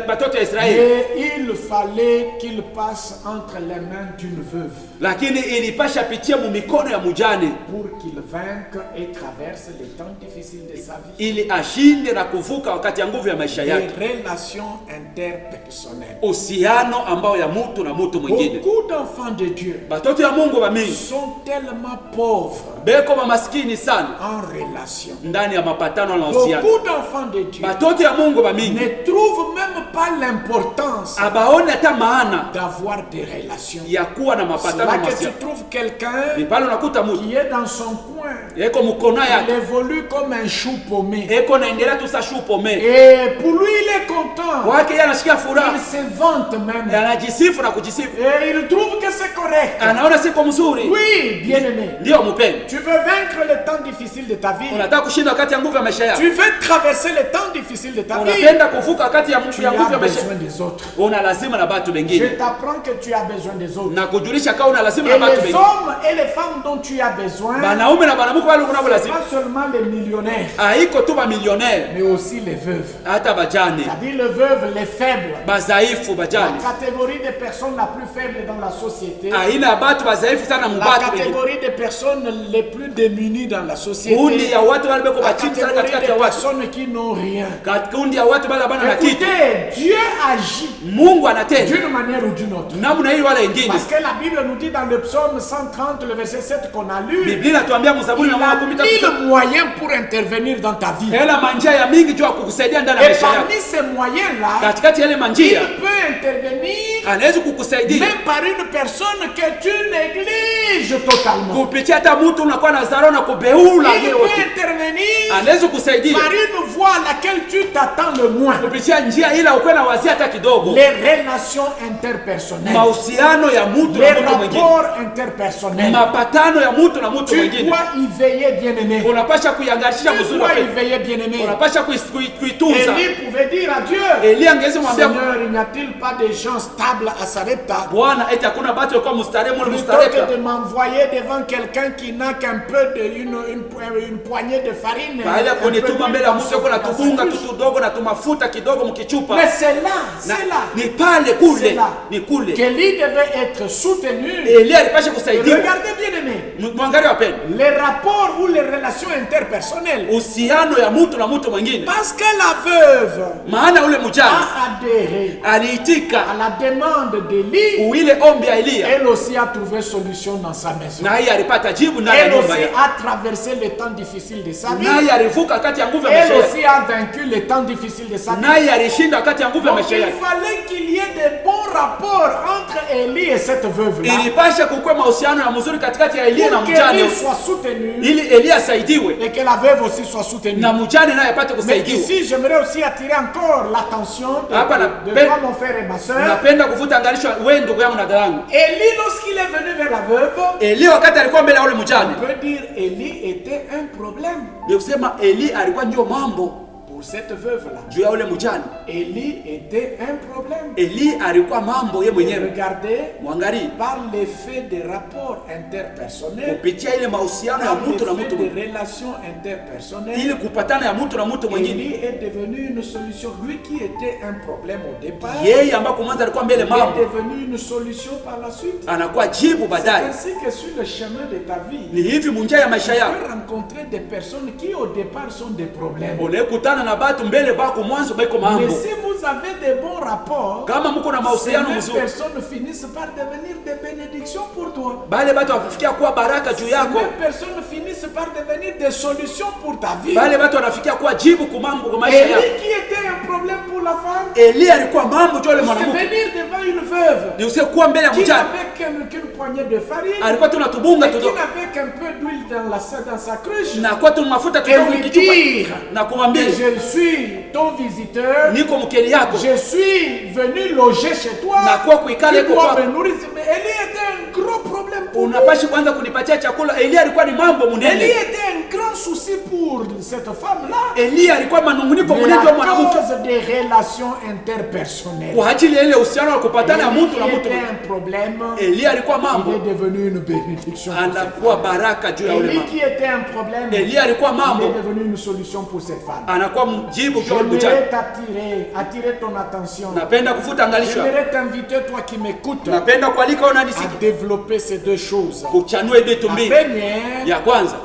Speaker 2: watoto ya Israeli.
Speaker 1: Et il fallait qu'il passe entre les mains d'une veuve
Speaker 2: Lakini ilipasha pitia mu mikono ya mujane
Speaker 1: pour qu'il vainque et traverse les temps difficiles de sa vie.
Speaker 2: ili ashinde na kuvuka wakati ya nguvu ya maisha
Speaker 1: Les
Speaker 2: yake.
Speaker 1: relations interpersonnelles.
Speaker 2: Uhusiano ambao ya mutu na mutu mwingine.
Speaker 1: Beaucoup d'enfants de Dieu
Speaker 2: Batoto ya Mungu wa mingi
Speaker 1: sont tellement pauvres
Speaker 2: beko maskini sana
Speaker 1: en relation.
Speaker 2: ndani ya mapatano na uhusiano.
Speaker 1: Beaucoup d'enfants de Dieu
Speaker 2: Batoto ya Mungu wa mingi
Speaker 1: ne trouvent même pas l'importance
Speaker 2: abaone hata maana
Speaker 1: d'avoir des relations.
Speaker 2: ya kuwa na mapatano
Speaker 1: Là
Speaker 2: na
Speaker 1: que tu
Speaker 2: uhusiano.
Speaker 1: trouves
Speaker 2: Ni
Speaker 1: quelqu'un
Speaker 2: pale unakuta mtu
Speaker 1: qui est dans son coin,
Speaker 2: eko mkono
Speaker 1: il
Speaker 2: yake
Speaker 1: évolue comme un chou paumé.
Speaker 2: eko naendelea tu sa shupome
Speaker 1: Et pour lui, il est content.
Speaker 2: wake yeye anashikia
Speaker 1: Il
Speaker 2: furaha,
Speaker 1: se vante même.
Speaker 2: anajisifu na kujisifu,
Speaker 1: Et il trouve que c'est correct.
Speaker 2: anaona siko mzuri.
Speaker 1: Oui, bien-aimé.
Speaker 2: Ndio mpendo,
Speaker 1: Tu veux vaincre les temps difficiles de ta vie.
Speaker 2: unataka kushinda wakati ya nguvu ya maisha yako,
Speaker 1: Tu veux traverser les temps difficiles de ta vie.
Speaker 2: unapenda kuvuka wakati ya
Speaker 1: Tu
Speaker 2: nguvu ya
Speaker 1: as
Speaker 2: maisha,
Speaker 1: besoin des autres.
Speaker 2: una lazima na batu
Speaker 1: Je
Speaker 2: wengine,
Speaker 1: t'apprends que tu as besoin des autres.
Speaker 2: na kujulisha kama una lazima
Speaker 1: Et
Speaker 2: na batu
Speaker 1: les
Speaker 2: wengine,
Speaker 1: hommes et les femmes dont tu as besoin,
Speaker 2: banaume na banamuke wale unao
Speaker 1: c'est
Speaker 2: lazima,
Speaker 1: pas seulement les millionnaires,
Speaker 2: haiko tu ba millionaire,
Speaker 1: mais aussi les veuves.
Speaker 2: hata bajane,
Speaker 1: C'est-à-dire les veuves, les faibles.
Speaker 2: bazaifu
Speaker 1: La
Speaker 2: bajane,
Speaker 1: catégorie des personnes la plus faible dans la société.
Speaker 2: aina ya batu bazaifu sana
Speaker 1: La
Speaker 2: mubatu wengine,
Speaker 1: catégorie des personnes les plus démunies dans la société.
Speaker 2: kundi ya watu wale beko
Speaker 1: La
Speaker 2: bachini sana
Speaker 1: catégorie
Speaker 2: katikati
Speaker 1: des
Speaker 2: ya watu,
Speaker 1: personnes qui n'ont rien.
Speaker 2: kundi ya watu bale bana na kitu.
Speaker 1: Écoutez, Dieu agit
Speaker 2: Mungu anatenda
Speaker 1: d'une manière ou d'une autre.
Speaker 2: namna hii wala ingine.
Speaker 1: Parce que la Bible nous dit dans le psaume 130, le verset 7 qu'on a lu,
Speaker 2: Biblia inatuambia mzaburi
Speaker 1: il
Speaker 2: na
Speaker 1: a
Speaker 2: makumi
Speaker 1: mille moyens pour intervenir dans ta vie.
Speaker 2: hela manjia ya mingi juu ya kukusaidia ndani ya
Speaker 1: Et
Speaker 2: maisha yako.
Speaker 1: parmi ces moyens-là,
Speaker 2: Katikati ya ile
Speaker 1: il
Speaker 2: manjia
Speaker 1: peut intervenir
Speaker 2: anaweza kukusaidia
Speaker 1: même par une personne que tu négliges totalement.
Speaker 2: kupitia hata mtu unakuwa na dharau na kubeula
Speaker 1: Il
Speaker 2: yeye
Speaker 1: peut
Speaker 2: wote,
Speaker 1: intervenir
Speaker 2: anaweza kukusaidia
Speaker 1: par une voie à laquelle tu t'attends le moins.
Speaker 2: kupitia njia ila ukuwe na wazia hata kidogo.
Speaker 1: Les relations interpersonnelles.
Speaker 2: Mahusiano ya mtu
Speaker 1: Les
Speaker 2: na mtu mwingine,
Speaker 1: rapports interpersonnels.
Speaker 2: mapatano ya mtu na mtu
Speaker 1: Tu
Speaker 2: mwingine,
Speaker 1: dois y veiller, bien-aimé.
Speaker 2: unapasha kuiangalia
Speaker 1: Tu
Speaker 2: mzuri,
Speaker 1: dois y veiller, bien-aimé.
Speaker 2: unapasha kuitunza.
Speaker 1: Élie pouvait dire à Dieu,
Speaker 2: Elia angeweza mwambia
Speaker 1: Seigneur, il n'y a-t-il pas des gens stables à Sarepta?
Speaker 2: Bwana, eti hakuna batu walikuwa mustare mule
Speaker 1: Plutôt
Speaker 2: mustare
Speaker 1: que de m'envoyer devant quelqu'un qui n'a qu'un peu de une poignée de farine.
Speaker 2: baada ya
Speaker 1: un peu
Speaker 2: kunituma mbele ya
Speaker 1: d'huile
Speaker 2: mtu yuko na
Speaker 1: dans sa
Speaker 2: tufunga tu
Speaker 1: bouche.
Speaker 2: tudogo na tumafuta kidogo mkichupa.
Speaker 1: Mais c'est là,
Speaker 2: Na-
Speaker 1: c'est là.
Speaker 2: ni pale
Speaker 1: C'est
Speaker 2: kule,
Speaker 1: là
Speaker 2: ni kule
Speaker 1: qu'Élie devait être soutenu.
Speaker 2: Elia alipasha kusaidiwa.
Speaker 1: Regardez bien aimé,
Speaker 2: Mwangalie wapendwa,
Speaker 1: les rapports ou les relations interpersonnelles.
Speaker 2: uhusiano ya mtu na mtu mwingine,
Speaker 1: Parce que la veuve
Speaker 2: maana ule mjane
Speaker 1: a adhéré
Speaker 2: aliitika
Speaker 1: à la demande d'Élie,
Speaker 2: uile ombi ya Elia,
Speaker 1: elle aussi a trouvé solution dans sa maison.
Speaker 2: naye alipata jibu ndani ya
Speaker 1: Elle
Speaker 2: nyumba
Speaker 1: aussi
Speaker 2: yake,
Speaker 1: a traversé les temps difficiles de sa vie.
Speaker 2: naye alivuka kati ya nguvu ya
Speaker 1: Elle
Speaker 2: maisha yake,
Speaker 1: aussi a vaincu les temps difficiles de sa vie.
Speaker 2: naye alishinda kati ya nguvu ya
Speaker 1: Donc
Speaker 2: maisha
Speaker 1: il
Speaker 2: yake.
Speaker 1: fallait qu'il y ait des bons rapports entre Élie et cette veuve-là.
Speaker 2: Ilipasha kukuwe mahusiano ya mzuri katikati ya Elia na
Speaker 1: Pour
Speaker 2: mjane,
Speaker 1: qu'Élie soit soutenu
Speaker 2: ili Elia asaidiwe
Speaker 1: et que la veuve aussi soit soutenue.
Speaker 2: na mjane naye apate
Speaker 1: Mais
Speaker 2: kusaidiwa.
Speaker 1: ici, j'aimerais aussi attirer encore l'attention
Speaker 2: Hapa na-
Speaker 1: de toi, mon frère et ma soeur.
Speaker 2: Napenda kuvuta angalisho wewe ndugu yangu na dada yangu.
Speaker 1: Élie, lorsqu'il est venu vers la veuve,
Speaker 2: Elia wakati alikuwa mbele ya ule mjane,
Speaker 1: on peut dire Élie était un problème
Speaker 2: ni kusema Eli alikuwa ndio mambo
Speaker 1: pour pour cette veuve-là.
Speaker 2: juu ya ule mjane.
Speaker 1: Élie était un problème.
Speaker 2: Eli alikuwa mambo ye
Speaker 1: Et
Speaker 2: mwenyewe.
Speaker 1: regardez,
Speaker 2: Mwangalie
Speaker 1: par l'effet des rapports interpersonnels,
Speaker 2: kupitia ile mahusiano ya
Speaker 1: par
Speaker 2: mtu na
Speaker 1: l'effet
Speaker 2: mtu
Speaker 1: des
Speaker 2: mwingine,
Speaker 1: relations interpersonnelles,
Speaker 2: ili kupatana ya mtu na mtu mwingine,
Speaker 1: Élie est devenu une solution. Lui qui était un problème au départ,
Speaker 2: yeye ambako mwanzo alikuwa mbele
Speaker 1: il
Speaker 2: mambo,
Speaker 1: est devenu une solution par la suite.
Speaker 2: anakuwa jibu
Speaker 1: C'est
Speaker 2: baadaye.
Speaker 1: ainsi que sur le chemin de ta vie,
Speaker 2: Ni hivi munjia ya maisha
Speaker 1: tu
Speaker 2: yako
Speaker 1: peux rencontrer des personnes qui au départ sont des problèmes.
Speaker 2: unekutana na batu mbele bako mwanzo baiko
Speaker 1: Mais
Speaker 2: mambo.
Speaker 1: si vous avez des bons rapports,
Speaker 2: Kama mko na
Speaker 1: ces
Speaker 2: mahusiano
Speaker 1: mêmes
Speaker 2: mzuri,
Speaker 1: personnes finissent par devenir des bénédictions pour toi.
Speaker 2: bale batu wafikia kuwa baraka juu
Speaker 1: Ces
Speaker 2: yako,
Speaker 1: mêmes personnes finissent par devenir des solutions pour ta vie.
Speaker 2: bale batu wanafikia kuwa jibu kwa mambo kwa maisha yako.
Speaker 1: Élie qui était un problème pour la femme,
Speaker 2: Eli alikuwa mambo juu ya
Speaker 1: c'est
Speaker 2: mwanamke,
Speaker 1: venir devant une veuve
Speaker 2: ni usikuwa mbele ya
Speaker 1: qui
Speaker 2: mjane,
Speaker 1: n'avait qu'une poignée de farine
Speaker 2: alikuwa tunatubunga
Speaker 1: et qui
Speaker 2: tudo
Speaker 1: n'avait qu'un peu d'huile dans sa cruche.
Speaker 2: na kwa tu mafuta
Speaker 1: Et
Speaker 2: kidogo
Speaker 1: lui
Speaker 2: kichupa
Speaker 1: dire
Speaker 2: na kumwambia
Speaker 1: que je suis ton visiteur,
Speaker 2: niko mkeni yako
Speaker 1: je suis venu loger chez toi,
Speaker 2: na kwa kuikala
Speaker 1: tu
Speaker 2: iko
Speaker 1: dois
Speaker 2: kwako,
Speaker 1: me nourrir. Mais Élie était un gros problème pour lui.
Speaker 2: unapashi kwanza kunipatia chakula. Eli alikuwa ni mambo
Speaker 1: Élie
Speaker 2: munene,
Speaker 1: était un grand souci pour cette femme-là.
Speaker 2: Eli alikuwa manunguniko
Speaker 1: Mais
Speaker 2: munene
Speaker 1: à
Speaker 2: wa mwanamke
Speaker 1: cause des relations interpersonnelles,
Speaker 2: kwa ajili ya ile uhusiano wa kupatana ya
Speaker 1: Élie
Speaker 2: mtu na
Speaker 1: qui
Speaker 2: mtu.
Speaker 1: était un problème,
Speaker 2: Eli alikuwa
Speaker 1: il
Speaker 2: mambo,
Speaker 1: est devenu une bénédiction pour cette
Speaker 2: anakuwa
Speaker 1: femme.
Speaker 2: baraka juu ya ule
Speaker 1: Élie
Speaker 2: mambo.
Speaker 1: qui était un problème,
Speaker 2: Eli alikuwa
Speaker 1: il
Speaker 2: mambo,
Speaker 1: est devenu une solution pour cette femme.
Speaker 2: anakuwa mjibu juu ya ule mjane.
Speaker 1: J'aimerais attirer ton attention.
Speaker 2: Napenda kufuta angalisho,
Speaker 1: J'aimerais t'inviter, toi qui m'écoutes,
Speaker 2: napenda kualika
Speaker 1: à
Speaker 2: unanisikia
Speaker 1: développer ces deux choses.
Speaker 2: kuchanua vitu
Speaker 1: La
Speaker 2: mbili.
Speaker 1: première,
Speaker 2: Ya kwanza,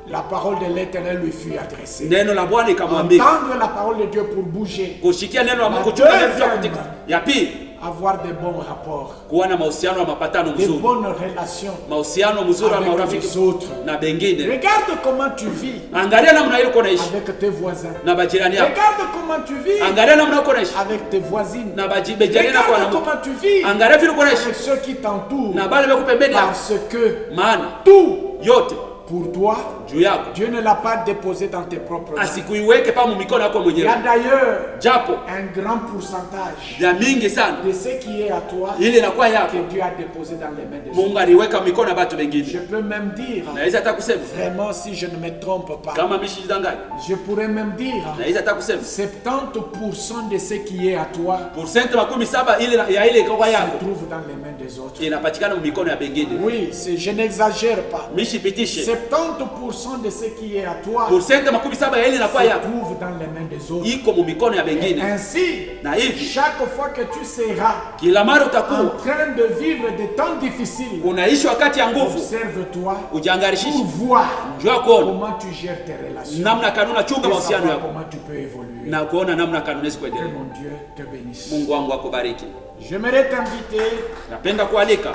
Speaker 1: la parole de l'Éternel lui fut adressée.
Speaker 2: neno la Bwana ikamwambia
Speaker 1: Entendre la parole de Dieu pour bouger,
Speaker 2: kushikia neno la Mungu, kuchunga neno la kutika. Ya pili,
Speaker 1: avoir de bons rapports,
Speaker 2: kuwa na mahusiano ya mapatano
Speaker 1: de
Speaker 2: mzuri,
Speaker 1: bonnes relations
Speaker 2: mahusiano mzuri ya
Speaker 1: avec
Speaker 2: marafiki
Speaker 1: les autres.
Speaker 2: na bengine.
Speaker 1: Regarde comment tu vis
Speaker 2: Angalia namna ile uko naishi
Speaker 1: avec tes voisins.
Speaker 2: na bajirani yako,
Speaker 1: Regarde comment tu vis
Speaker 2: angalia namna uko naishi
Speaker 1: avec tes voisines.
Speaker 2: na bajirani yako,
Speaker 1: Regarde comment tu vis
Speaker 2: angalia vile uko naishi
Speaker 1: avec ceux qui t'entourent.
Speaker 2: na bale bako pembeni yako,
Speaker 1: Parce que
Speaker 2: maana
Speaker 1: tout
Speaker 2: yote
Speaker 1: pour toi,
Speaker 2: juu yako
Speaker 1: Dieu ne l'a pas déposé dans tes propres mains.
Speaker 2: asikuiweke pa mikono yako
Speaker 1: Il y
Speaker 2: mwenyewe,
Speaker 1: a d'ailleurs
Speaker 2: japo
Speaker 1: un grand pourcentage
Speaker 2: ya mingi sana
Speaker 1: de ce qui est à toi
Speaker 2: ile inakuwa yako
Speaker 1: que Dieu a déposé dans les mains des autres.
Speaker 2: Mungu aliweka mikono ya watu
Speaker 1: Je
Speaker 2: wengine.
Speaker 1: peux même dire,
Speaker 2: Naweza hata kusema
Speaker 1: vraiment si je ne me trompe pas,
Speaker 2: kama mishidanganya,
Speaker 1: je pourrais même dire
Speaker 2: naweza hata kusema
Speaker 1: 70% de ce qui est à toi
Speaker 2: % makumi saba ile ya ile ikawa
Speaker 1: se
Speaker 2: yako
Speaker 1: trouve dans les mains des autres.
Speaker 2: inapatikana mikono ya bengine.
Speaker 1: Oui, je n'exagère pas.
Speaker 2: Mishipitishe
Speaker 1: 70% de ce qui est à toi
Speaker 2: % makumi saba ya ile inakuwa
Speaker 1: se
Speaker 2: yako
Speaker 1: trouve dans les mains des autres.
Speaker 2: iko mu mikono ya
Speaker 1: Et
Speaker 2: bengine,
Speaker 1: ainsi,
Speaker 2: na hivi
Speaker 1: chaque fois que tu seras
Speaker 2: kila mara
Speaker 1: en
Speaker 2: utakuwa
Speaker 1: train de vivre des temps difficiles,
Speaker 2: unaishi wakati ya nguvu,
Speaker 1: observe-toi pour
Speaker 2: ujiangarishishe,
Speaker 1: voir
Speaker 2: jua kuona
Speaker 1: comment tu gères tes relations
Speaker 2: namna kanuni chunga
Speaker 1: et
Speaker 2: mahusiano
Speaker 1: savoir
Speaker 2: yako
Speaker 1: comment tu peux évoluer.
Speaker 2: na kuona namna kanuni
Speaker 1: Que
Speaker 2: kuendelea.
Speaker 1: mon Dieu te bénisse.
Speaker 2: Mungu wangu akubariki.
Speaker 1: J'aimerais t'inviter
Speaker 2: Napenda kualika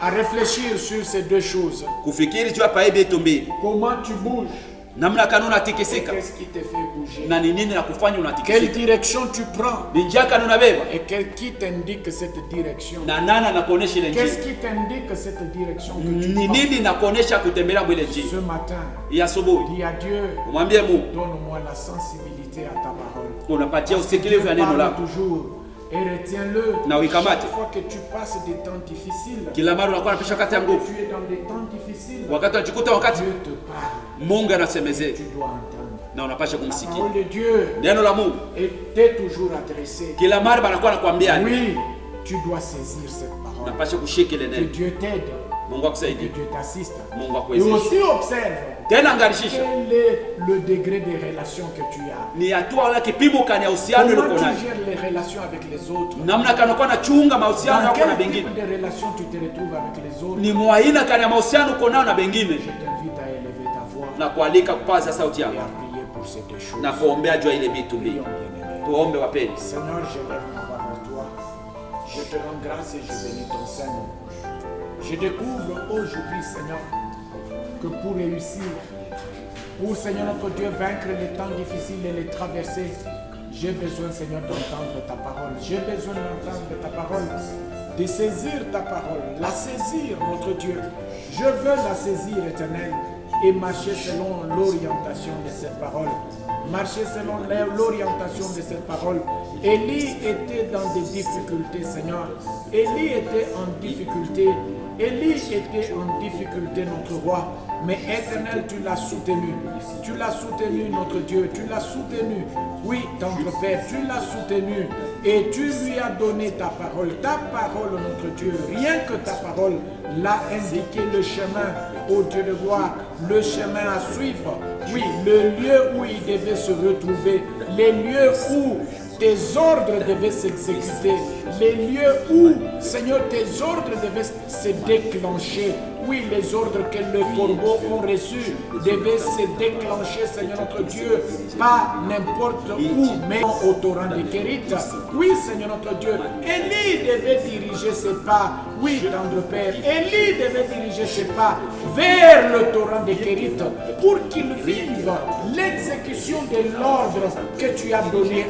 Speaker 1: à réfléchir sur ces deux choses.
Speaker 2: kufikiri juu hapa hivi vitu mbili,
Speaker 1: Comment tu bouges
Speaker 2: namna kanuni
Speaker 1: et
Speaker 2: atikisika
Speaker 1: qu'est-ce qui te fait bouger.
Speaker 2: na ni nini na kufanya
Speaker 1: Quelle
Speaker 2: unatikisika,
Speaker 1: direction tu prends
Speaker 2: ni njia kanuni unabeba
Speaker 1: et qui t'indique cette direction.
Speaker 2: na nani anakuonesha ile njia,
Speaker 1: Qu'est-ce qui t'indique cette direction que tu
Speaker 2: ni
Speaker 1: prends.
Speaker 2: nini nakuonesha kutembelea mwile njia.
Speaker 1: Ce matin,
Speaker 2: Ya asubuhi
Speaker 1: dis à Dieu,
Speaker 2: umwambie Mungu,
Speaker 1: donne-moi la sensibilité à ta parole.
Speaker 2: unapatia
Speaker 1: Parce que
Speaker 2: usikilivu ya
Speaker 1: Dieu
Speaker 2: neno
Speaker 1: parle
Speaker 2: lako
Speaker 1: toujours et retiens-le.
Speaker 2: na uikamate.
Speaker 1: Chaque fois que tu passes des temps difficiles,
Speaker 2: Kila mara unakuwa unapisha wakati ya
Speaker 1: que
Speaker 2: nguvu,
Speaker 1: tu es dans des temps difficiles,
Speaker 2: wakati unajikuta wakati
Speaker 1: Dieu te parle.
Speaker 2: Mungu anasemezea
Speaker 1: Tu dois entendre.
Speaker 2: na unapasha
Speaker 1: La
Speaker 2: kumsikia
Speaker 1: parole de Dieu
Speaker 2: neno la Mungu.
Speaker 1: était toujours adressée.
Speaker 2: Kila mara banakuwa nakwambia
Speaker 1: Oui, tu dois saisir cette parole.
Speaker 2: unapasha kushika ile
Speaker 1: Que
Speaker 2: neno.
Speaker 1: Dieu t'aide,
Speaker 2: Mungu
Speaker 1: que
Speaker 2: akusaidie,
Speaker 1: Dieu t'assiste.
Speaker 2: Mungu
Speaker 1: Et
Speaker 2: akuwezeshe.
Speaker 1: aussi observe
Speaker 2: Tena angarishisha
Speaker 1: quel est le degré de relation que tu as.
Speaker 2: ni hatua wala kipimo kani ya uhusiano
Speaker 1: Comment
Speaker 2: uliko
Speaker 1: tu
Speaker 2: nayo,
Speaker 1: gères les relations avec les autres.
Speaker 2: namna kanakuwa nachunga mahusiano
Speaker 1: Dans
Speaker 2: yako na
Speaker 1: quel
Speaker 2: bengine,
Speaker 1: type de relation tu te retrouves avec les autres.
Speaker 2: ni mwaina kani ya mahusiano uko nayo na bengine,
Speaker 1: Je t'invite à élever ta voix
Speaker 2: na kualika kupaza sauti
Speaker 1: et
Speaker 2: yako
Speaker 1: à prier pour ces deux choses.
Speaker 2: na kuombea juu ya ile vitu mbili.
Speaker 1: Prions, bien-aimés.
Speaker 2: Tuombe wapenzi.
Speaker 1: Seigneur, je lève ma voix vers toi. Je te rends grâce et je bénis ton Saint-Nom. Je découvre aujourd'hui, Seigneur, que pour réussir, pour, Seigneur notre Dieu, vaincre les temps difficiles et les traverser, j'ai besoin, Seigneur, d'entendre ta parole. J'ai besoin d'entendre ta parole, de saisir ta parole, la saisir, notre Dieu. Je veux la saisir, Éternel, et marcher selon l'orientation de cette parole. Marcher selon l'orientation de cette parole. Élie était dans des difficultés, Seigneur. Élie était en difficulté Élie était en difficulté, notre roi, mais Éternel, tu l'as soutenu. Tu l'as soutenu, notre Dieu, tu l'as soutenu. Oui, tendre Père, tu l'as soutenu et tu lui as donné ta parole. Ta parole, notre Dieu, rien que ta parole l'a indiqué le chemin, ô Dieu de gloire, le chemin à suivre. Oui, le lieu où il devait se retrouver, les lieux où tes ordres devaient s'exécuter, les lieux où, Seigneur, tes ordres devaient se déclencher. Oui, les ordres que les corbeaux ont reçus devaient se déclencher, Seigneur notre Dieu, pas n'importe où, mais au torrent de Kérit. Oui, Seigneur notre Dieu, Élie devait diriger ses pas. Oui, tendre Père, Élie devait diriger ses pas vers le torrent de Kérit pour qu'il vive l'exécution de l'ordre que tu as donné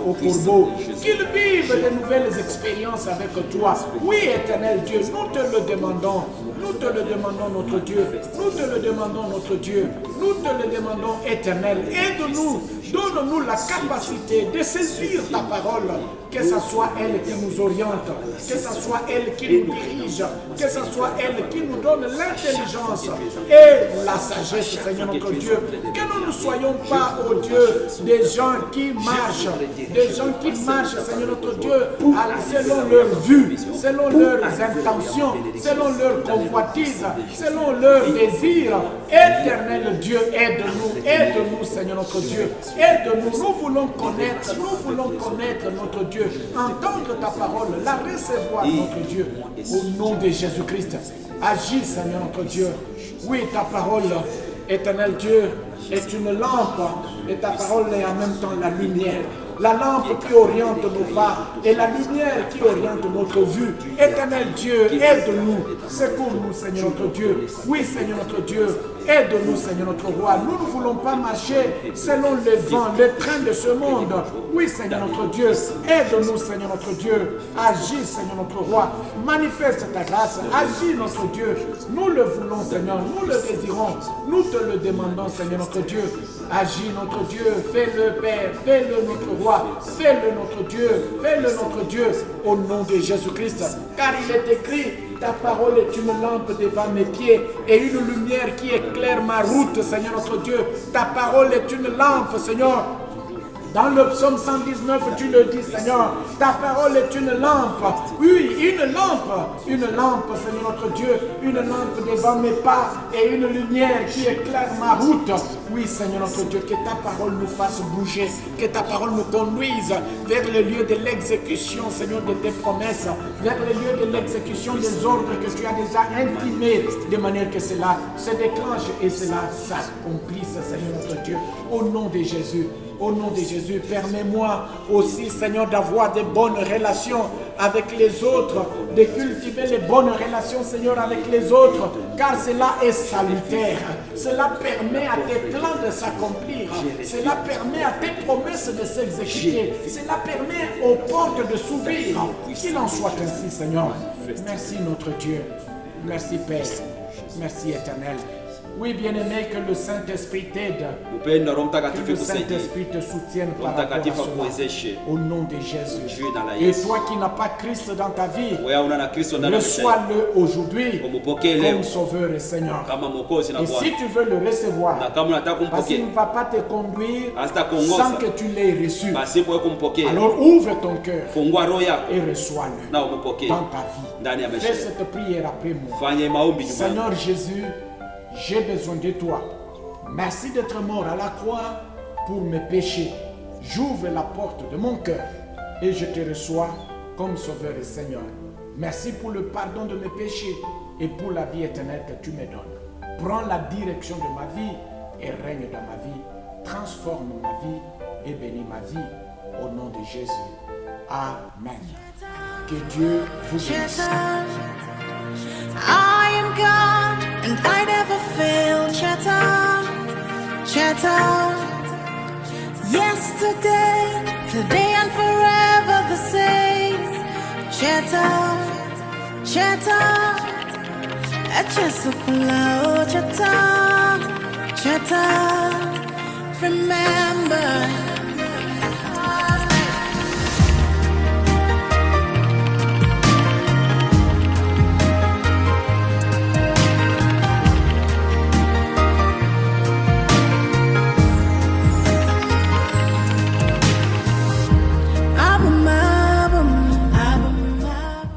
Speaker 1: au corbeau. Qu'il vive de nouvelles expériences avec toi. Oui, Éternel Dieu, nous te le demandons. Nous te le demandons, notre Dieu. Nous te le demandons, notre Dieu. Nous te le demandons, Éternel. Aide-nous. Donne-nous la capacité de saisir ta parole. Que ce soit elle qui nous oriente. Que ce soit elle qui nous dirige. Que ce soit elle qui nous donne l'intelligence et la sagesse, Seigneur notre Dieu. Que nous ne soyons pas, oh Dieu, des gens qui marchent. Des gens qui marchent, Seigneur notre Dieu, selon leur vue, selon leurs intentions, selon leurs convoitises, selon leurs désirs. Éternel Dieu, aide-nous, Seigneur notre Dieu. Aide-nous, nous voulons connaître notre Dieu, entendre ta parole, la recevoir, notre Dieu, au nom de Jésus-Christ. Agis, Seigneur notre Dieu. Oui, ta parole, Éternel Dieu, est une lampe et ta parole est en même temps la lumière. La lampe qui oriente nos pas et la lumière qui oriente notre vue. Éternel Dieu, aide-nous, secours-nous, Seigneur notre Dieu. Oui, Seigneur notre Dieu, aide-nous, Seigneur notre roi. Nous ne voulons pas marcher selon le vent, le train de ce monde. Oui, Seigneur notre Dieu, aide-nous, Seigneur notre Dieu. Agis, Seigneur notre roi. Manifeste ta grâce. Agis, notre Dieu. Nous le voulons, Seigneur. Nous le désirons. Nous te le demandons, Seigneur notre Dieu. Agis, notre Dieu. Fais-le, Père. Fais-le, notre roi. Fais-le, notre Dieu. Fais-le, notre Dieu. Au nom de Jésus-Christ. Car il est écrit, ta parole est une lampe devant mes pieds et une lumière qui éclaire ma route, Seigneur notre Dieu. Ta parole est une lampe, Seigneur. Dans le psaume 119, tu le dis, Seigneur, ta parole est une lampe. Oui, une lampe, Seigneur notre Dieu, une lampe devant mes pas et une lumière qui éclaire ma route. Oui, Seigneur notre Dieu, que ta parole nous fasse bouger, que ta parole nous conduise vers le lieu de l'exécution, Seigneur, de tes promesses, vers le lieu de l'exécution des ordres que tu as déjà intimés, de manière que cela se déclenche et cela s'accomplisse, Seigneur notre Dieu, au nom de Jésus. Au nom de Jésus, permets-moi aussi, Seigneur, d'avoir de bonnes relations avec les autres, de cultiver les bonnes relations, Seigneur, avec les autres, car cela est salutaire. Cela permet à tes plans de s'accomplir. Cela permet à tes promesses de s'exécuter. Cela permet aux portes de s'ouvrir. Qu'il en soit ainsi, Seigneur. Merci, notre Dieu. Merci, Père. Merci, Éternel. Oui, bien-aimé, que le Saint-Esprit t'aide. Que le Saint-Esprit te soutienne par rapport à cela. Au nom de Jésus. Et toi qui n'as pas Christ dans ta vie, reçois-le aujourd'hui comme Sauveur et Seigneur. Et si tu veux le recevoir, parce qu'il ne va pas te conduire sans que tu l'aies reçu, alors ouvre ton cœur et reçois-le dans ta vie. Fais cette prière après moi. Seigneur Jésus, j'ai besoin de toi. Merci d'être mort à la croix pour mes péchés. J'ouvre la porte de mon cœur et je te reçois comme Sauveur et Seigneur. Merci pour le pardon de mes péchés et pour la vie éternelle que tu me donnes. Prends la direction de ma vie et règne dans ma vie. Transforme ma vie et bénis ma vie au nom de Jésus. Amen. Que Dieu vous bénisse.
Speaker 3: I am God and I never fail. Shattered, shattered. Yesterday, today and forever the same. Shattered, shattered. Shattered, shattered. Remember